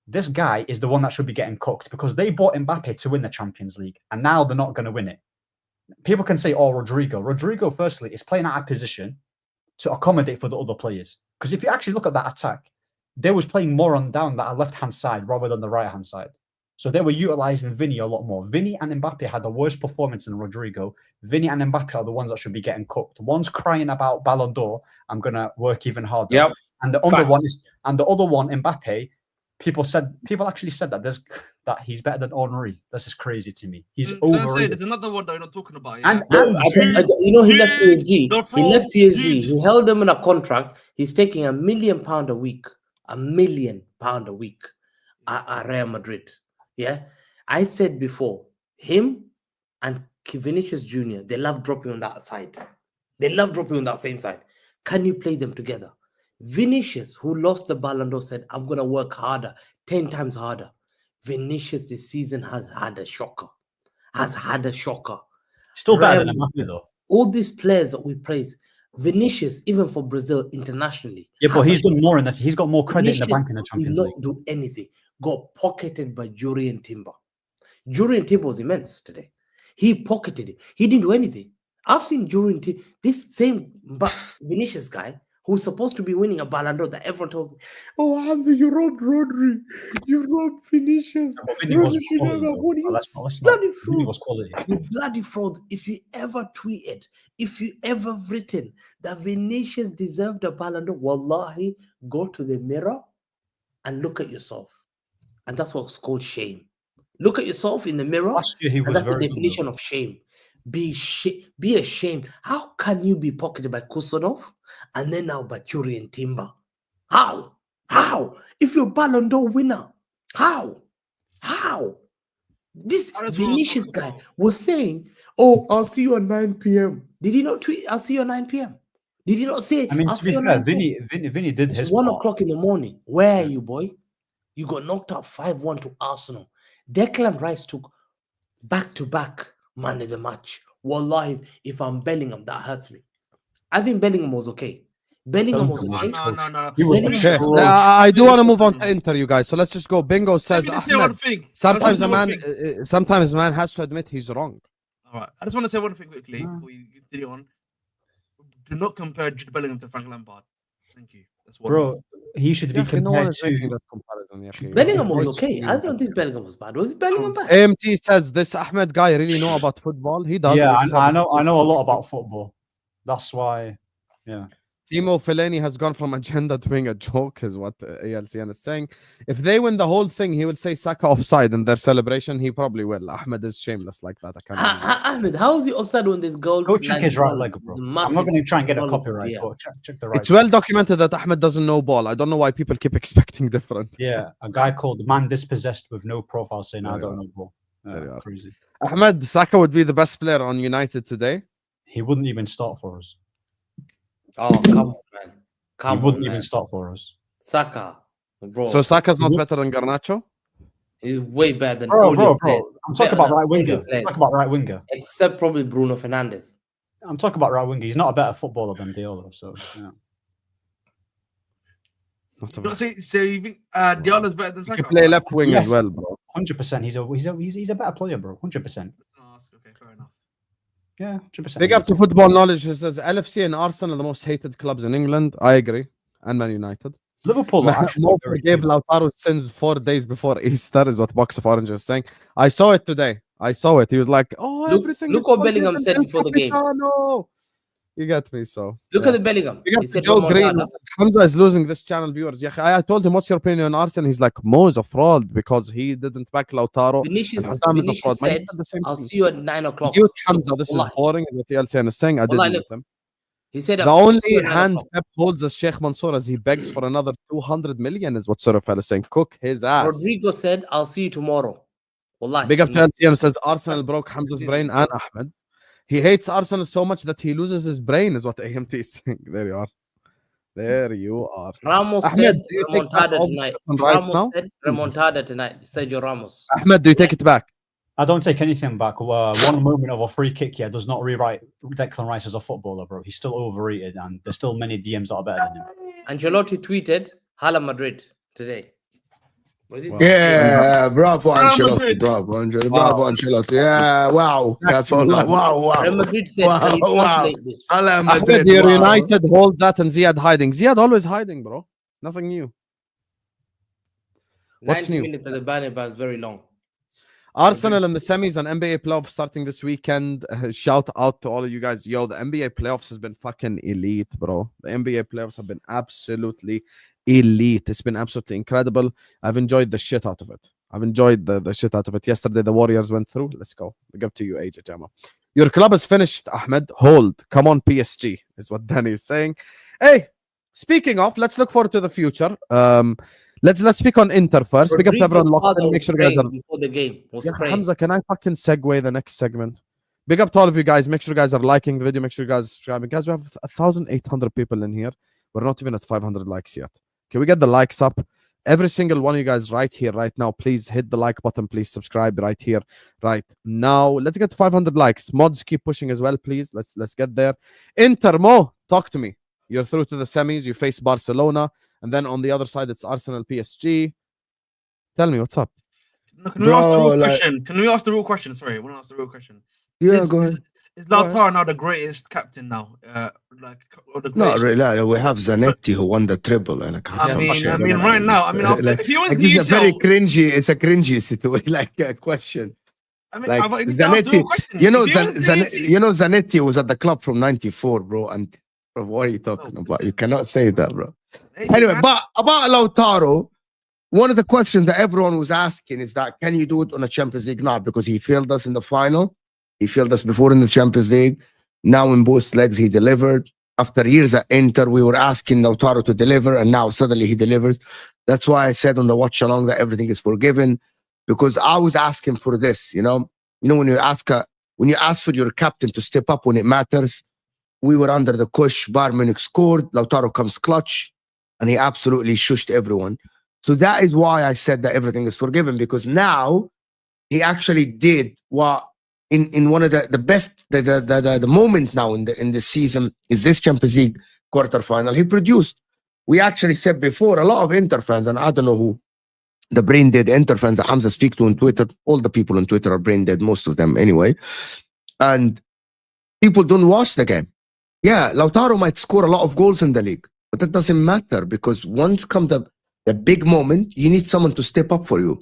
this guy is the one that should be getting cooked because they bought Mbappe to win the Champions League, and now they're not going to win it. People can say, Rodrigo. Rodrigo, firstly, is playing out of position to accommodate for the other players. Because if you actually look at that attack, they was playing more on down that left-hand side rather than the right-hand side. So they were utilizing Vinny a lot more. Vinny and Mbappe had the worst performance than Rodrigo. Vinny and Mbappe are the ones that should be getting cooked. One's crying about Ballon d'Or. I'm gonna work even harder. Yep. And the other one, Mbappe. People actually said that he's better than Henry. This is crazy to me. He's overrated. There's another one that we're not talking about. He left PSG. He left PSG. He held them in a contract. He's taking £1 million a week. £1 million a week at Real Madrid. Yeah, I said before, him and Vinicius Jr., they love dropping on that side. They love dropping on that same side. Can you play them together? Vinicius, who lost the Ballon d'Or, said, I'm going to work harder, 10 times harder. Vinicius this season has had a shocker. Still better than Mbappe, though. All these players that we praise, Vinicius, even for Brazil internationally. Yeah, but he's done more in that. He's got more credit in the bank in the Champions League. Did not do anything. Got pocketed by Jurrien Timber. Jurrien Timber was immense today. He pocketed it. He didn't do anything. I've seen Jurrien Timber, this same Vinicius guy, who's supposed to be winning a Ballon d'Or, that everyone told me, oh, Hamza, you robbed Rodri. You robbed Vinicius. You bloody fraud. If you ever tweeted, if you ever written that Vinicius deserved a Ballon d'Or, wallahi, go to the mirror and look at yourself. And that's what's called shame. Look at yourself in the mirror. And that's the definition of shame. Be ashamed. How can you be pocketed by Kusanov and then now by Jurrien Timber? How? If you're a Ballon d'Or winner, how? This Vinicius guy was saying, oh, I'll see you at 9 p.m. Did he not tweet, I'll see you at 9 p.m.? Did he not say, to be fair, Vinny did his 1 o'clock in the morning. Where are you, boy? You got knocked out 5-1 to Arsenal. Declan Rice took back-to-back man of the match. Wallahi, if I'm Bellingham, that hurts me. I think Bellingham was okay. Bellingham was okay. No. I do want to move on to Inter, you guys. So let's just go. Bingo says, Ahmed, sometimes a man has to admit he's wrong. All right. I just want to say one thing quickly before you get on. Do not compare Jude Bellingham to Frank Lampard. Thank you. That's what. Bro, he should be compared to. Bellingham was okay. I don't think Bellingham was bad. Was Bellingham bad? AMT says, this Ahmed guy really know about football. He does. Yeah, I know a lot about football. That's why. Yeah. Timo Fellaini has gone from agenda to being a joke, is what ALCN is saying. If they win the whole thing, he will say Saka offside in their celebration. He probably will. Ahmed is shameless like that. Ahmed, how is he offside when there's goal? Go check his right leg, bro. I'm not going to try and get a copyright. But check the right. It's well documented that Ahmed doesn't know ball. I don't know why people keep expecting different. Yeah, a guy called Man Dispossessed with no profile saying I don't know ball. Crazy. Ahmed, Saka would be the best player on United today. He wouldn't even start for us. Oh, come on, man. He wouldn't even start for us. Saka, bro. So Saka's not better than Garnacho? He's way better than bro. I'm talking about right winger. Except probably Bruno Fernandes. I'm talking about right winger. He's not a better footballer than Diallo, so yeah. So you think Diallo's better than Saka? He can play left wing as well, bro. 100%. He's a better player, bro. 100%. Okay, fair enough. Yeah, 100%. Big up to Football Knowledge. He says LFC and Arsenal are the most hated clubs in England. I agree. And Man United. Liverpool forgave Lautaro's sins 4 days before Easter, is what Box of Orange is saying. I saw it today. He was like, everything. Look what Bellingham said before the game. You get me, so. Look at the Bellingham. You He got said Joe Green. remontada. Hamza is losing this channel viewers. Yeah, I told him, what's your opinion on Arsenal? He's like, Mo is a fraud because he didn't back Lautaro. Vinicius, and Husam is a Vinicius fraud. Man, he said, said the same I'll thing. see you at 9 o'clock. Mute Hamza, this is Wallahi. boring, is what TLCN is saying. I Wallahi, didn't look. mute him. He said, The I'll see only you at 9 hand o'clock. Pep holds is Sheikh Mansour as he begs for another 200 million, is what Surafel is saying. Cook his ass. Rodrigo said, I'll see you tomorrow. Wallahi. Big up to LCM says Arsenal broke Hamza's brain and Ahmed. He hates Arsenal so much that he loses his brain, is what AMT is saying. There you are. There you are. Ramos Ahmed, said, do you take back remontada all the tonight. shit on rights Ramos now? said, remontada tonight. Sergio Ramos. Ahmed, do you take it back? I don't take anything back. One moment of a free kick here does not rewrite Declan Rice as a footballer, bro. He's still overrated, and there's still many DMs that are better than him. Ancelotti tweeted, Hala Madrid today. Yeah, bravo Ancelotti, Madrid. bravo Ancelotti. Yeah, wow. Wow. Real Madrid said, Wow, can you wow. translate this? Hala Ahmed, Madrid, you're wow. United, hold that, and Ziad hiding. Ziad always hiding, bro. Nothing new. What's 90 new? minutes at the Bernabeu is very long. Arsenal in the semis and NBA playoffs starting this weekend. Shout out to all of you guys. Yo, the NBA playoffs has been fucking elite, bro. The NBA playoffs have been absolutely elite. It's been absolutely incredible. I've enjoyed the shit out of it. I've enjoyed the shit out of it. Yesterday, the Warriors went through. Let's go. Big up to you, AJ Jama. Your club is finished, Ahmed. Hold. Come on, PSG, is what Danny is saying. Hey, speaking of, let's look forward to the future. Let's speak on Inter first. Big up to everyone locked in. Make sure you guys are before the game. Was yeah, praying. Hamza, can I fucking segue the next segment? Big up to all of you guys. Make sure you guys are liking the video. Make sure you guys are subscribing. Guys, we have 1,800 people in here. We're not even at 500 likes yet. Can we get the likes up? Every single one of you guys right here, right now, please hit the like button. Please subscribe right here, right now. Let's get to 500 likes. Mods, keep pushing as well, please. Let's get there. Inter, Mo, talk to me. You're through to the semis. You face Barcelona. And then on the other side, it's Arsenal, PSG. Tell me, what's up? Can we ask the real question? Can we ask the real question? Sorry, I want to ask the real question. Yeah, go ahead. Is Lautaro now the greatest captain now? Or the Not greatest? really. We have Zanetti who won the triple. And I mean, right now. I mean, after, like, if he wins like the it's a very UCL, cringy. It's a cringy situation, like question. I mean, Like I need to ask the real Zanetti, question. you know, If he wins the UCL Zanetti was at the club from '94, bro. And bro, what are you talking about? You cannot say that, bro. Anyway, but about Lautaro, one of the questions that everyone was asking is that can you do it on a Champions League now? Because he failed us in the final. He failed us before in the Champions League. Now in both legs, he delivered. After years at Inter, we were asking Lautaro to deliver, and now suddenly he delivers. That's why I said on the watch along that everything is forgiven, because I was asking for this. You know, when you ask for your captain to step up when it matters. We were under the cush. Bayern Munich scored. Lautaro comes clutch, and he absolutely shushed everyone. So that is why I said that everything is forgiven, because now he actually did what in one of the best the moment now in the season is this Champions League quarterfinal. He produced. We actually said before, a lot of Inter fans, and I don't know who the brain dead Inter fans that Hamza speak to on Twitter. All the people on Twitter are brain dead, most of them anyway, and people don't watch the game. Yeah, Lautaro might score a lot of goals in the league, but that doesn't matter, because once comes the big moment, you need someone to step up for you.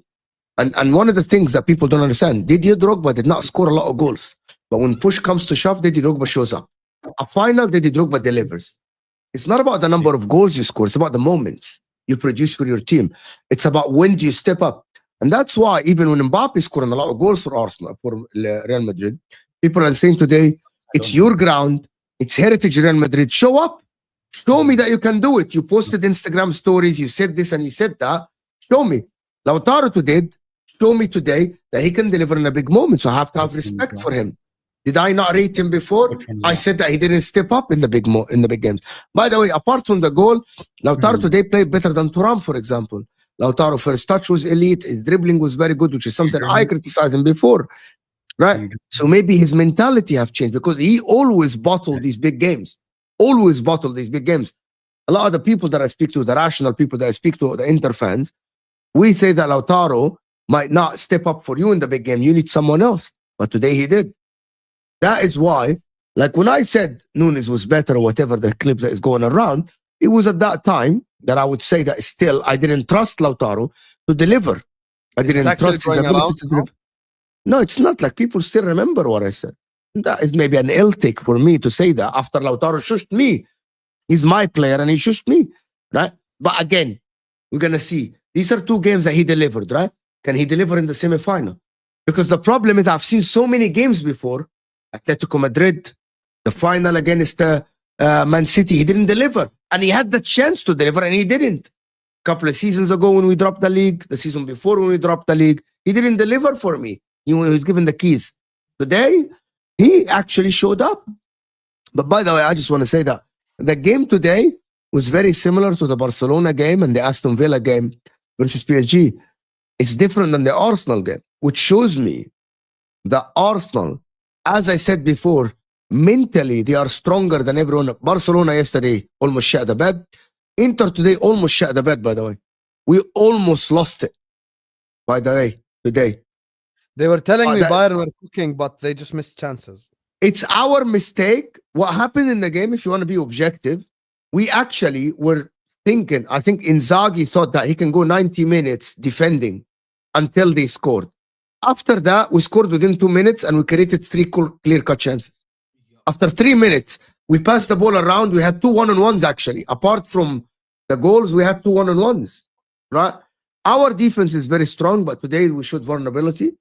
And one of the things that people don't understand, Didier Drogba did not score a lot of goals, but when push comes to shove, Didier Drogba shows up. A final, Didier Drogba delivers. It's not about the number of goals you score, it's about the moments you produce for your team. It's about when do you step up. And that's why even when Mbappe is scoring a lot of goals for Arsenal, for Real Madrid, people are saying today, it's your ground, it's heritage Real Madrid. Show up. Show me that you can do it. You posted Instagram stories, you said this and you said that. Show me. Lautaro today, show me today that he can deliver in a big moment. So I have to have respect for him. Did I not rate him before? I said that he didn't step up in the big games. By the way, apart from the goal, Lautaro today played better than Thuram, for example. Lautaro first touch was elite. His dribbling was very good, which is something I criticized him before. Right? So maybe his mentality have changed, because he always bottled these big games. Always bottled these big games. A lot of the people that I speak to, the rational people that I speak to, the Inter fans, we say that Lautaro might not step up for you in the big game. You need someone else. But today he did. That is why, like when I said Nunes was better or whatever the clip that is going around, it was at that time that I would say that still I didn't trust Lautaro to deliver. I didn't trust his ability to deliver. No, it's not like people still remember what I said. That is maybe an ill take for me to say that after Lautaro shushed me. He's my player and he shushed me, right? But again, we're going to see. These are 2 games that he delivered, right? Can he deliver in the semi-final? Because the problem is I've seen so many games before. Atletico Madrid, the final against Man City, he didn't deliver. And he had the chance to deliver and he didn't. A couple of seasons ago when we dropped the league, the season before when we dropped the league, he didn't deliver for me. He was given the keys. Today, he actually showed up. But by the way, I just want to say that the game today was very similar to the Barcelona game and the Aston Villa game versus PSG. It's different than the Arsenal game, which shows me that Arsenal, as I said before, mentally they are stronger than everyone. Barcelona yesterday almost shut the bed. Inter today almost shut the bed, by the way. We almost lost it, by the way, today. They were telling me Bayern were cooking, but they just missed chances. It's our mistake. What happened in the game, if you want to be objective, we actually were thinking, I think Inzaghi thought that he can go 90 minutes defending until they scored. After that, we scored within 2 minutes and we created 3 clear-cut chances. After 3 minutes, we passed the ball around. We had 2 one-on-ones actually. Apart from the goals, we had 2 one-on-ones, right? Our defense is very strong, but today we showed vulnerability.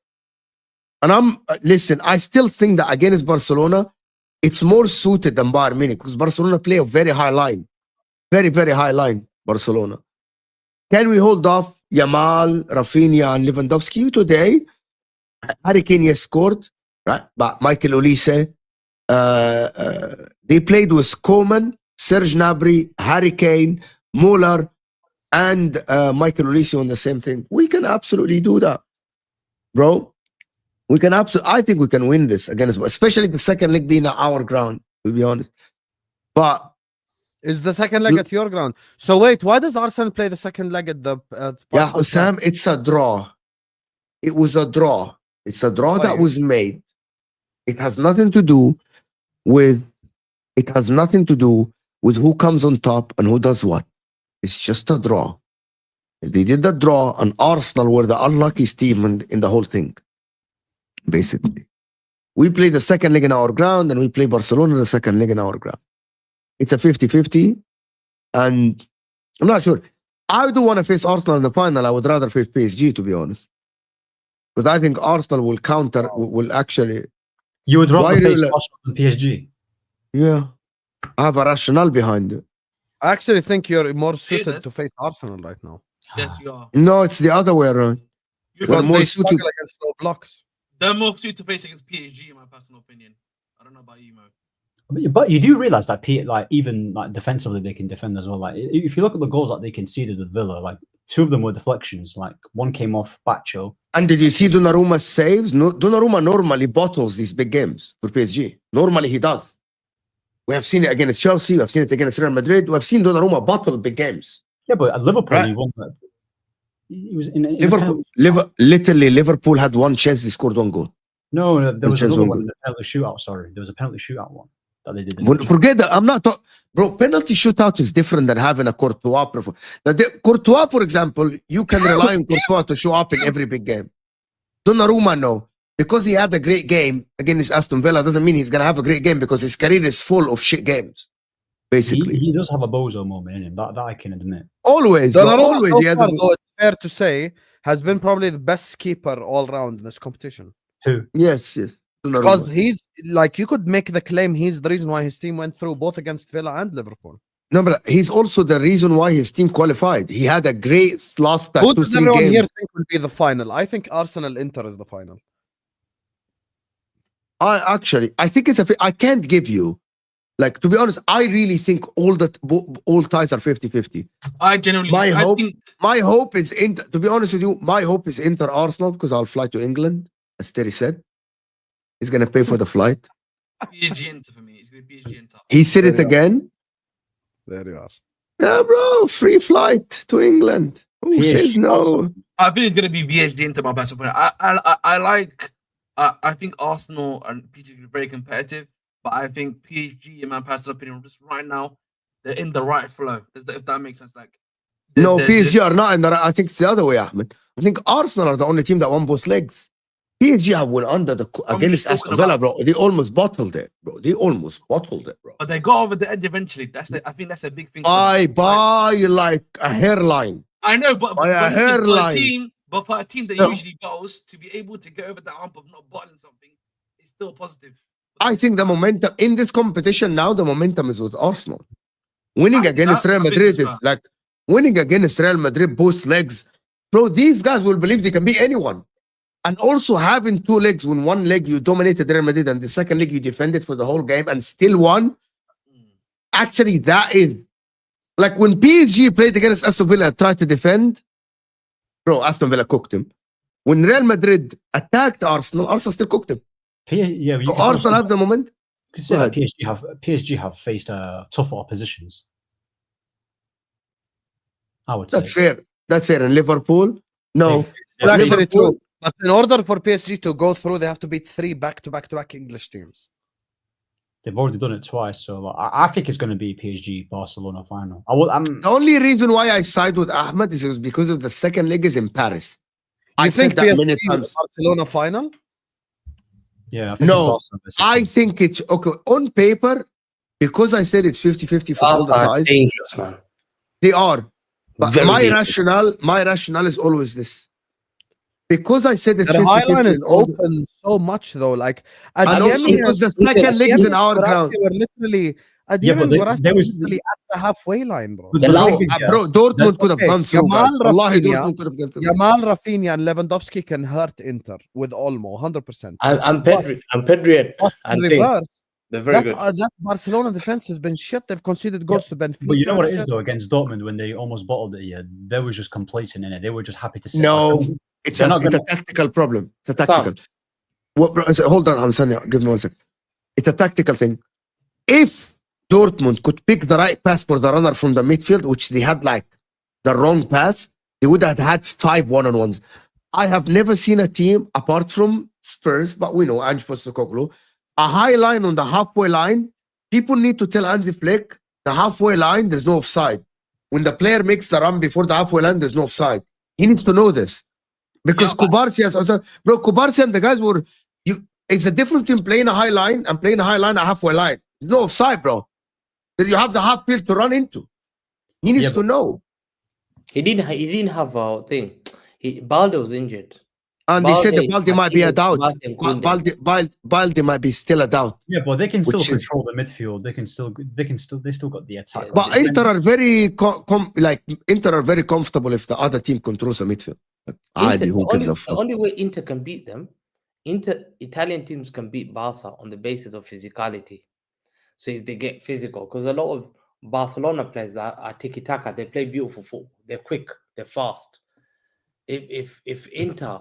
And listen, I still think that against Barcelona, it's more suited than Bayern Munich because Barcelona play a very high line. Very, very high line, Barcelona. Can we hold off Yamal, Rafinha, and Lewandowski today? Harry Kane has scored, right? But Michael Olise, they played with Koeman, Serge Gnabry, Harry Kane, Muller, and Michael Olise on the same thing. We can absolutely do that, bro. We can absolutely. I think we can win this against, especially the second leg being at our ground. To be honest, but is the second leg at your ground? So wait, why does Arsenal play the second leg at the? Yeah, Husam, it's a draw. It was a draw. It's a draw that was made. It has nothing to do with. It has nothing to do with who comes on top and who does what. It's just a draw. They did the draw, and Arsenal were the unluckiest team in the whole thing. Basically, we play the second leg in our ground and we play Barcelona the second leg in our ground. It's a 50-50, and I'm not sure. I do want to face Arsenal in the final. I would rather face PSG, to be honest, because I think Arsenal will counter, will actually. You would rather face Arsenal than PSG? Yeah, I have a rationale behind it. I actually think you're more suited to face Arsenal right now. Yes, you are. No, it's the other way around. Because more suited against low blocks. They're more suited to face against PSG, in my personal opinion. I don't know about you, Mo. But you do realize that even defensively they can defend as well. Like if you look at the goals that they conceded with Villa, like 2 of them were deflections. Like one came off Bacho. And did you see Donnarumma's saves? No, Donnarumma normally bottles these big games for PSG. Normally he does. We have seen it against Chelsea. We have seen it against Real Madrid. We have seen Donnarumma bottle big games. Yeah, but at Liverpool he won that. He was in Liverpool. Literally, Liverpool had 1 chance. They scored 1 goal. No, there was another one. The penalty shootout. Sorry, there was a penalty shootout one that they did. Forget that. I'm not talking, bro. Penalty shootout is different than having a Courtois. Courtois, for example, you can rely on Courtois to show up in every big game. Donnarumma, no, because he had a great game against Aston Villa doesn't mean he's gonna have a great game because his career is full of shit games. Basically, he does have a bozo moment in him. That I can admit. Always, always. So far, though, it's fair to say, has been probably the best keeper all round in this competition. Who? Yes. Because he's like, you could make the claim he's the reason why his team went through both against Villa and Liverpool. No, but he's also the reason why his team qualified. He had a great last 2-3 games. Who does everyone here think will be the final? I think Arsenal Inter is the final. I think it's I can't give you. Like, to be honest, I really think all ties are 50-50. I genuinely... My hope is Inter. To be honest with you, my hope is Inter Arsenal because I'll fly to England, as Terry said. He's going to pay for the flight. PSG Inter for me. It's going to be PSG Inter. He said it again. There you are. Yeah, bro. Free flight to England. Who says no? I think it's going to be PSG Inter, my best opinion. I think Arsenal and PSG are very competitive. But I think PSG, in my personal opinion, just right now, they're in the right flow. If that makes sense. Like, PSG are not in the right. I think it's the other way, Ahmed. I think Arsenal are the only team that won both legs. PSG have won under against talking Aston Villa, about- bro. They almost bottled it, bro. They almost bottled it, bro. But they got over the edge eventually. I think that's a big thing. for them. By like a hairline. I know, but By a listen, hairline. for a team that No. usually goes to be able to get over the hump of not bottling something, it's still positive. I think the momentum in this competition now, the momentum is with Arsenal. Winning against Real I think Madrid as is well. like winning against Real Madrid, both legs. Bro, these guys will believe they can beat anyone. And also having two legs, when one leg you dominated Real Madrid and the second leg you defended for the whole game and still won. Actually, that is like when PSG played against Aston Villa and tried to defend, bro, Aston Villa cooked him. When Real Madrid attacked Arsenal still cooked him. Yeah, So Arsenal have the moment. You say Go that PSG have faced tougher oppositions. I would say That's fair. That's fair. And Liverpool, no. They've- That's actually Liverpool- true. But in order for PSG to go through, they have to beat 3 back-to-back English teams. They've already done it twice, so like, I think it's going to be PSG Barcelona final. I'm The only reason why I side with Ahmed is because of the second leg is in Paris. I You think said that many PSG times. Barcelona final? yeah. I think No, it's Barcelona versus I PSG. think it's okay on paper because I said it's 50-50 for all the Barca are guys. dangerous, man. They are. But Very my dangerous. rationale is always this. Because I said it's Their high line 50-50 is in all the- open so much though. Like at and the also end, because the listen, second leg is in our Guarassi ground. were literally at the Yeah, end, but Guarassi there was- was literally at the halfway line, bro. But The the last- thing is, yeah, Bro, Dortmund could have okay, gone through, guys. Yamal, Wallahi, Rafinha, Dortmund could have gone through. Yamal, Rafinha, and Lewandowski can hurt Inter with Olmo 100%. I'm Pedri. I'm Pedri. But And in thing. reverse, They're very good. that Barcelona defense has been shit. They've conceded goals to Benfica. but you know what it is shit. though against Dortmund when they almost bottled it. Yeah, they were just complacent in it. They were just happy to sit No, back. it's They're a, not it's a gonna- tactical problem. It's a Sam. tactical. What, bro, hold on, give me 1 second. It's a tactical thing. If Dortmund could pick the right pass for the runner from the midfield, which they had like the wrong pass, they would have had 5 one-on-ones. I have never seen a team apart from Spurs, but we know Ange Postecoglou, a high line on the halfway line. People need to tell Hansi Flick the halfway line, there's no offside. When the player makes the run before the halfway line, there's no offside. He needs to know this. Because Kubarsi has also, bro, Kubarsi and the guys were, it's a difference between playing a high line and playing a high line, a halfway line. There's no offside, bro. You have the half field to run into. He needs Yeah, to know. He didn't have a thing. Balde was injured. And they said that Balde, Balde might be a Martinez, doubt. Sebastian Kunde. Balde might be still a doubt. Yeah, but they can still Which is- control the midfield. They still got the attack. But It's- Inter are very Inter are very comfortable if the other team controls the midfield. Like, عادي, who gives a The fuck? only way Inter can beat them, Italian teams can beat Barca on the basis of physicality. So if they get physical, because a lot of Barcelona players are tiki-taka, they play beautiful football. They're quick, they're fast. If Inter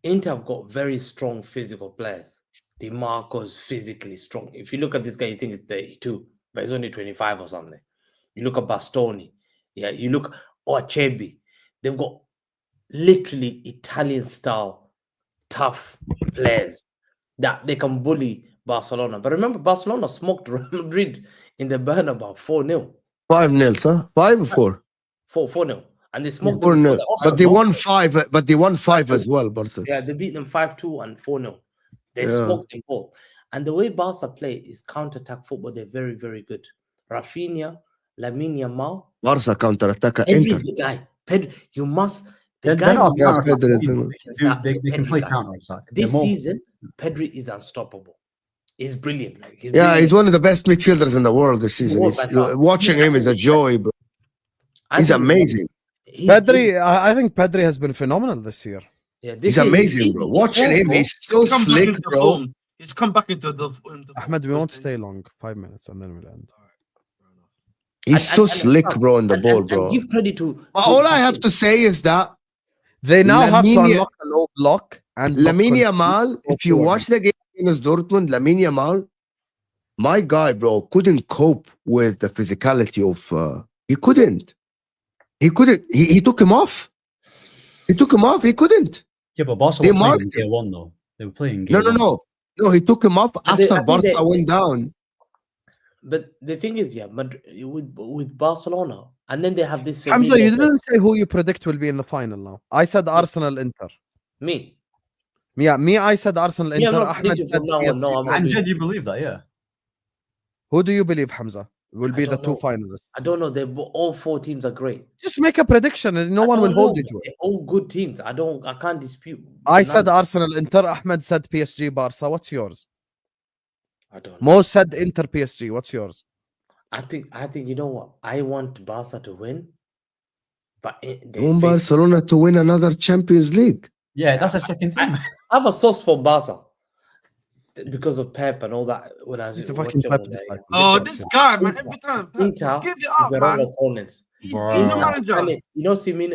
have got very strong physical players. Di Marco's physically strong. If you look at this guy, you think it's 32, but he's only 25 or something. You look at Bastoni, yeah. You look Acerbi. They've got literally Italian style tough players that they can bully Barcelona. But remember, Barcelona smoked Real Madrid in the Bernabeu 4-0. 5-0, huh? 5 or 4? 4-0. And they smoked them 4-0. before that. But they won 5. But they won 5 as well, Barca. Yeah, they beat them 5-2 and 4-0. They Yeah. smoked them both. And the way Barca play is counter-attack football. They're very, very good. Rafinha, Lamine Yamal, Barca counter-attack Pedri Inter. is the guy. Pedri, you must. The They're guy not Yeah, counter-attack Pedri, people. Exactly, They can Pedri play guy. counter-attack. This They're more- season, Pedri is unstoppable. He's brilliant. Like, he's Yeah, brilliant. he's one of the best midfielders in the world this season. World by far. Watching him is a joy, bro. I He's think amazing. he's Pedri, brilliant. I think Pedri has been phenomenal this year. Yeah, this He's year amazing, bro. Watching him, he's so He's come back slick, into bro. form. He's come back into the. Ahmed, we won't stay long. 5 minutes and then we'll end. He's so And- slick, bro, in the ball, and bro. give credit to. But all I have to say is that They now have to Lamine- unlock a low block and Lamine block Yamal, if you watch the game against Dortmund, Lamine Yamal, my guy, bro, couldn't cope with the physicality of. He couldn't. He couldn't. He took him off. He took him off. He couldn't. Yeah, but Barca They were playing marked in Gear 1 though. They were playing No, Gear no, 1. no. He took him off I think after Barca they- went down. But the thing is, yeah, with Barcelona, and then they have this. Hamza, familiar you didn't say who you predict will be in the final now. I said Arsenal Inter. Me. I said Arsenal, Me, I'm Inter. not Ahmed predicting said from now on. No, PSG. I'm not And doing Jed, that. you believe that, yeah? Who do you believe, Hamza, will I be the don't two know. finalists? I don't know. All 4 teams are great. Just make a prediction and no I one will don't hold know, you to but it. they're all good teams. I can't dispute. I none. said Arsenal, Inter. Ahmed said PSG, Barca. What's yours? I don't know. Mo said Inter, PSG. What's yours? I think you know what? I want Barca to win, but I want face. Barcelona to win another Champions League. Yeah, that's a second team. I have a source for Barca because of Pep and all that. When I was He's a fucking watching Pep on the- disciple. Oh, this guy, man. Every time. Inter Give it is up, the wrong man. opponent. He's Bruh. no manager. And you know, Simone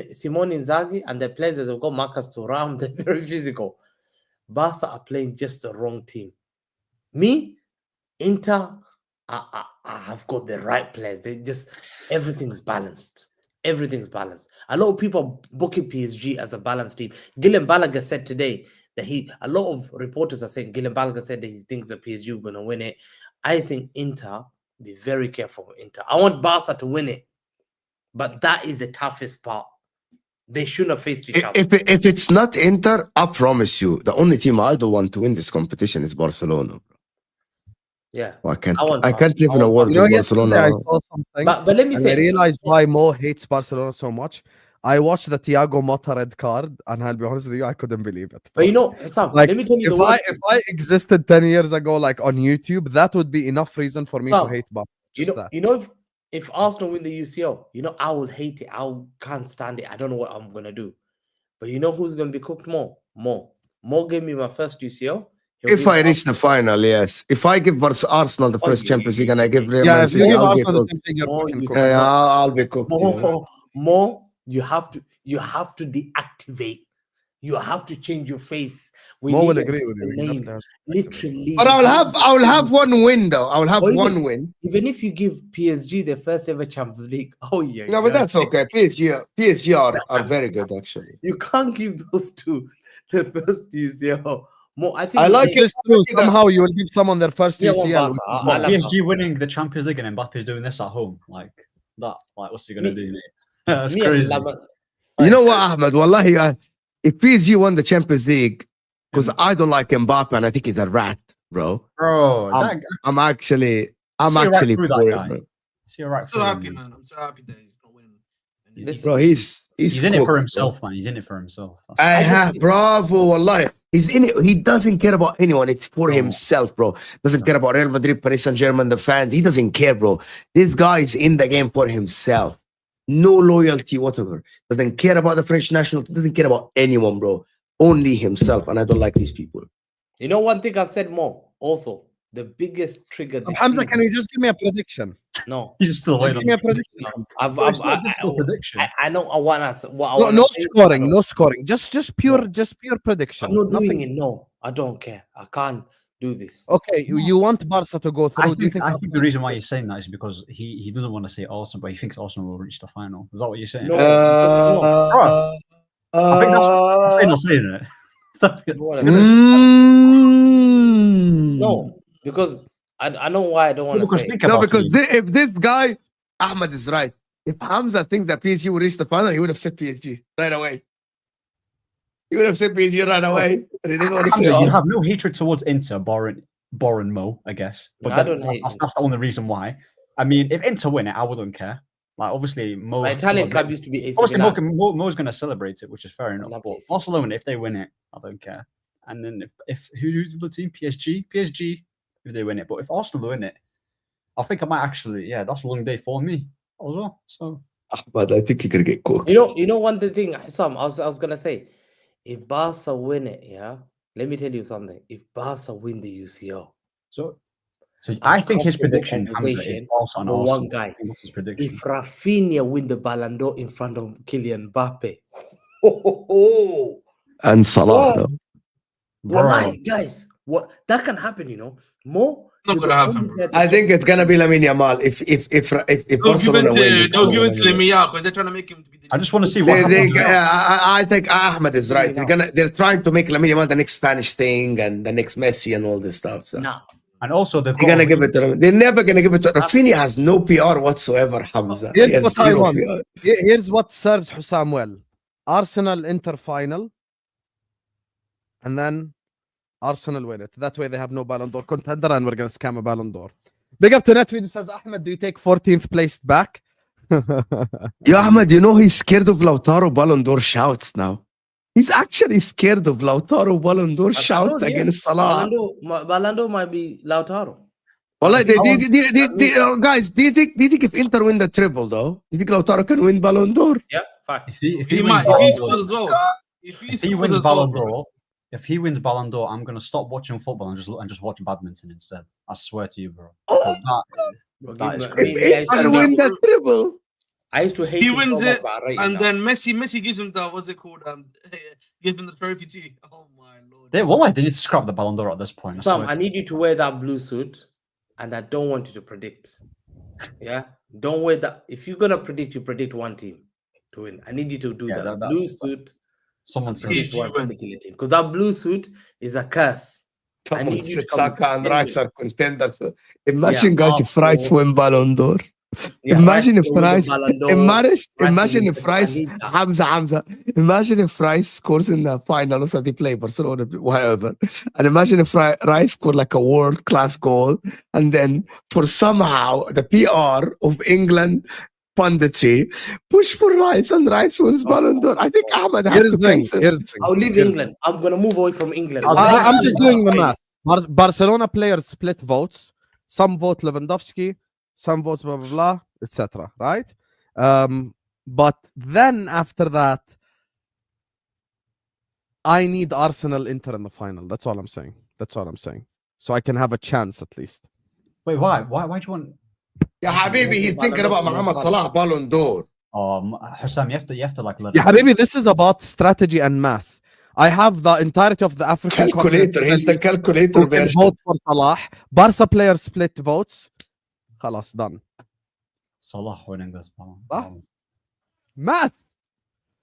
Inzaghi and the players that have got Marcus Thuram, they're very physical. Barca are playing just the wrong team. Me, Inter, I have got the right players. They just everything's balanced. Everything's balanced. A lot of people are booking PSG as a balanced team. Guillem Balaga said today that a lot of reporters are saying Guillem Balaga said that he thinks that PSG are going to win it. I think Inter, be very careful with Inter. I want Barca to win it, but that is the toughest part. They shouldn't have faced each other. If it's not Inter, I promise you, the only team I don't want to win this competition is Barcelona. Yeah, I can't want live in a world You know, with yesterday Barcelona. I saw something but let me and I say, realized why Mo hates Barcelona so much. I watched the Thiago Motta red card, and I'll be honest with you, I couldn't believe it. but you know, Husam, Like, let me tell you if I existed 10 years ago, like on YouTube, that would be enough reason for me to Husam, hate Barca. you know, if Arsenal win the UCL, you know, I will hate it. I can't stand it. I don't know what I'm gonna do. But you know who's gonna be cooked more? Mo gave me my first UCL. If I reach the final, yes. If I give Arsenal the first Champions League and I give Real Yeah, if you City, give I'll be Arsenal the cooked. same thing, you're fucking cooked. Yeah, I'll be cooked. Yeah. More, you have to deactivate. You have to change your face. Mo will agree with you. He Name. definitely has to Literally. But I'll have one win though. I'll have one win. Even if you give PSG their first ever Champions League, yeah. No, but that's okay. PSG are very good actually. You can't give those two the first UCL. More, I think I like It's true. Somehow you will give someone their first Yeah, UCL. Barca. I What, love PSG Barca. winning the Champions League and Mbappe's doing this at home, like that. Like, what's he gonna do, mate? That's Me and crazy. You know what, Ahmed? Wallahi, if PSG won the Champions League, because I don't like Mbappe and I think he's a rat, bro. Bro, I'm actually through for that it, guy. bro. See, you're right. I'm so happy, man. I'm so happy that he's not winning. Bro, he's in it for cooked, himself, bro. man. He's in it for himself. Bravo, wallahi. He's in it. He doesn't care about anyone. It's for himself, bro. Doesn't care about Real Madrid, Paris Saint-Germain, the fans. He doesn't care, bro. This guy is in the game for himself. No loyalty, whatever. Doesn't care about the French national. Doesn't care about anyone, bro. Only himself. And I don't like these people. You know one thing I've said more. Also, the biggest trigger. This Hamza, season- can you just give me a prediction? No, He's still Just waiting give me on a prediction. It's not a difficult prediction. I know I want us. No scoring, no scoring. Just pure prediction. I'm not doing Nothing. it. No, I don't care. I can't do this. Okay, you want Barca to go through. Do you think I think the reason why he's saying that is because he doesn't want to say Arsenal, but he thinks Arsenal will reach the final. Is that what you're saying? No, Bro, I think that's why you're not saying it. No, because I know why I don't want to say it. No, because if this guy, Ahmed is right. If Hamza thinks that PSG will reach the final, he would have said PSG right away. He would have said PSG right away. But he doesn't want to say You Arsenal. have no hatred towards Inter, barring Mo, I guess. But I don't hate that's the only reason why. I mean, if Inter win it, I wouldn't care. Like, obviously, Mo. My Italian club used to be AC Obviously, Milan. Mo's going to celebrate it, which is fair enough. But Barcelona, if they win it, I don't care. And then if who's the team? PSG, if they win it. But if Arsenal win it, I think I might actually. Yeah, that's a long day for me as well. So, but I think you're gonna get cooked. You know one thing, Husam, I was gonna say, if Barca win it, yeah. Let me tell you something. If Barca win the UCL, so I think his prediction Hamza, is conversation also on for Arsenal. one guy. What's his prediction? If Rafinha win the Ballon d'Or in front of Kylian Mbappe, And Salah, though. Wallahi, guys, what that can happen, you know. More Not gonna happen, bro. I think it's gonna be Lamine Yamal if Barcelona win. They'll give it to Lemia because they're trying to make him to be the I just want to see what happens. I think Ahmed is right. They're trying to make Lamine Yamal the next Spanish thing and the next Messi and all this stuff. So. Nah. And also, they're gonna give it to them. They're never gonna give it to Rafinha. Has no PR whatsoever. Hamza. Here's what I want. Here's what serves Husam well. Arsenal Inter final. and then Arsenal win it. That way they have no Ballon d'Or contender, and we're gonna scam a Ballon d'Or. Big up to Netfeed. Says Ahmed, do you take 14th place back? Yeah, Ahmed, you know he's scared of Lautaro Ballon d'Or shouts now. He's actually scared of Lautaro Ballon d'Or shouts against Salah. Ballon d'Or might be Lautaro. Well, guys, do you think if Inter win the triple though, do you think Lautaro can win Ballon d'Or? Yeah, fact. If He he might. wins If he Ballon d'Or- scores as well. if he wins Ballon d'Or, if he wins Ballon d'Or, I'm gonna stop watching football and just watch badminton instead. I swear to you, bro. Oh, That is If crazy. Inter win the triple. I used to hate He him wins so much, it, but I rate him and now. then Messi gives him the what's it called? Gives him the trophy too. Oh my lord. They need to scrap the Ballon d'Or at this point. Sam, I need you to wear that blue suit, and I don't want you to predict. Yeah, don't wear that. If you're gonna predict, you predict one team to win. I need you to do that blue suit. Someone and said predict one particular team, because that blue suit is a curse. I need you to come Saka and in Rice with- are contenders. Imagine, Yeah, guys, if Rice win Ballon d'Or. Yeah, Imagine if will win the Rice, Ballon d'Or. imagine will if win Rice, La Liga. Hamza, imagine if Rice scores in the final, so they play Barcelona, whatever. And imagine if Rice scored like a world-class goal, and then for somehow the PR of England punditry push for Rice, and Rice wins Ballon d'Or. I think Ahmed has Here's to the thing. think. Here's the thing. I'll leave Here's England. I'm gonna move away from England. I'm just doing the math. Barcelona players split votes. Some vote Lewandowski, some votes blah blah blah, etc. Right? But then after that, I need Arsenal Inter in the final. That's all I'm saying. That's all I'm saying. So I can have a chance at least. Wait, why? Why do you want? Yeah, Habibi, he's thinking about Mohamed Salah Ballon d'Or. Husam, you have to like let. Yeah, Habibi, this is about strategy and math. I have the entirety of the African Calculator. He's the calculator who can version. vote for Salah. Barca players split votes. Khalas, done. Salah winning this Ballon. Math.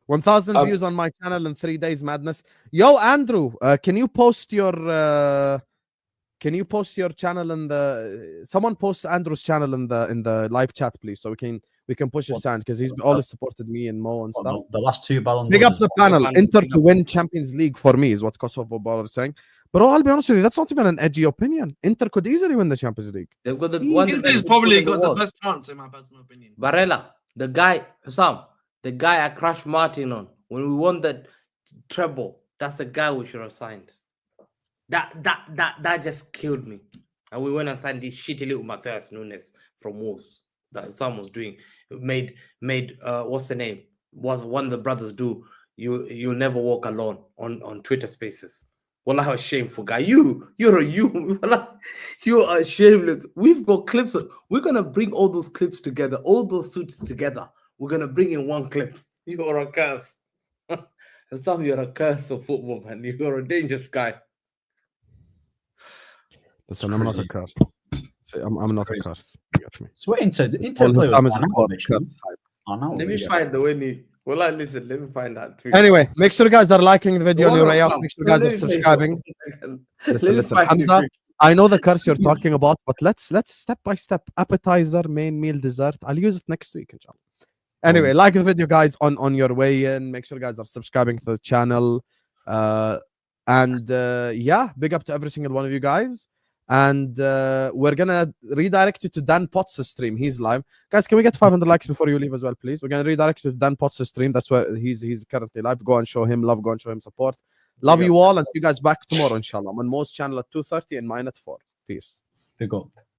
1,000 views on my channel in 3 days. Madness. Yo, Andrew, can you post your channel in the? Someone post Andrew's channel in the live chat, please, so we can push his hand, because he's always supported me and Mo and stuff. The last two Ballon Big up d'Ors. the panel. Inter to win Champions League for me is what Kosovo Baller is saying. But I'll be honest with you, that's not even an edgy opinion. Inter could easily win the Champions League. They've got the Inter's probably got the best chance, in my personal opinion. Barella, the guy, Sam, the guy I crashed Martin on when we won the treble. That's the guy we should have signed. That just killed me. And we went and signed this shitty little Matthias Nunes from Wolves that Sam was doing. Made what's the name? Was one of the brothers do? You'll never walk alone on Twitter Spaces. Well, I'm a shameful guy. You're shameless. We've got clips. We're gonna bring all those clips together, all those suits together. We're gonna bring in one clip. You're a curse. Sam, you're a curse of football, man. You're a dangerous guy. Listen, I'm not a curse. I'm not a curse. You get me? So Inter All play the time with is Van a Gaal, curse. actually. I know. Let me find the winning. Well, listen. Let me find that. Tweet. Anyway, make sure you guys are liking the video on your way out. Sam, Make sure you guys let are me find subscribing. it. Listen, Hamza, I know the curse you're talking about, but let's step by step. Appetizer, main meal, dessert. I'll use it next week, inshallah. Anyway, like the video, guys, on your way in. Make sure you guys are subscribing to the channel. Yeah, big up to every single one of you guys. And we're gonna redirect you to Dan Potts' stream. He's live, guys. Can we get 500 likes before you leave as well, please? We're gonna redirect you to Dan Potts' stream. That's where he's currently live. Go and show him love. Go and show him support. Love you all, and see you guys back tomorrow, inshallah, on Mo's channel at 2:30 and mine at 4. Peace. Big up.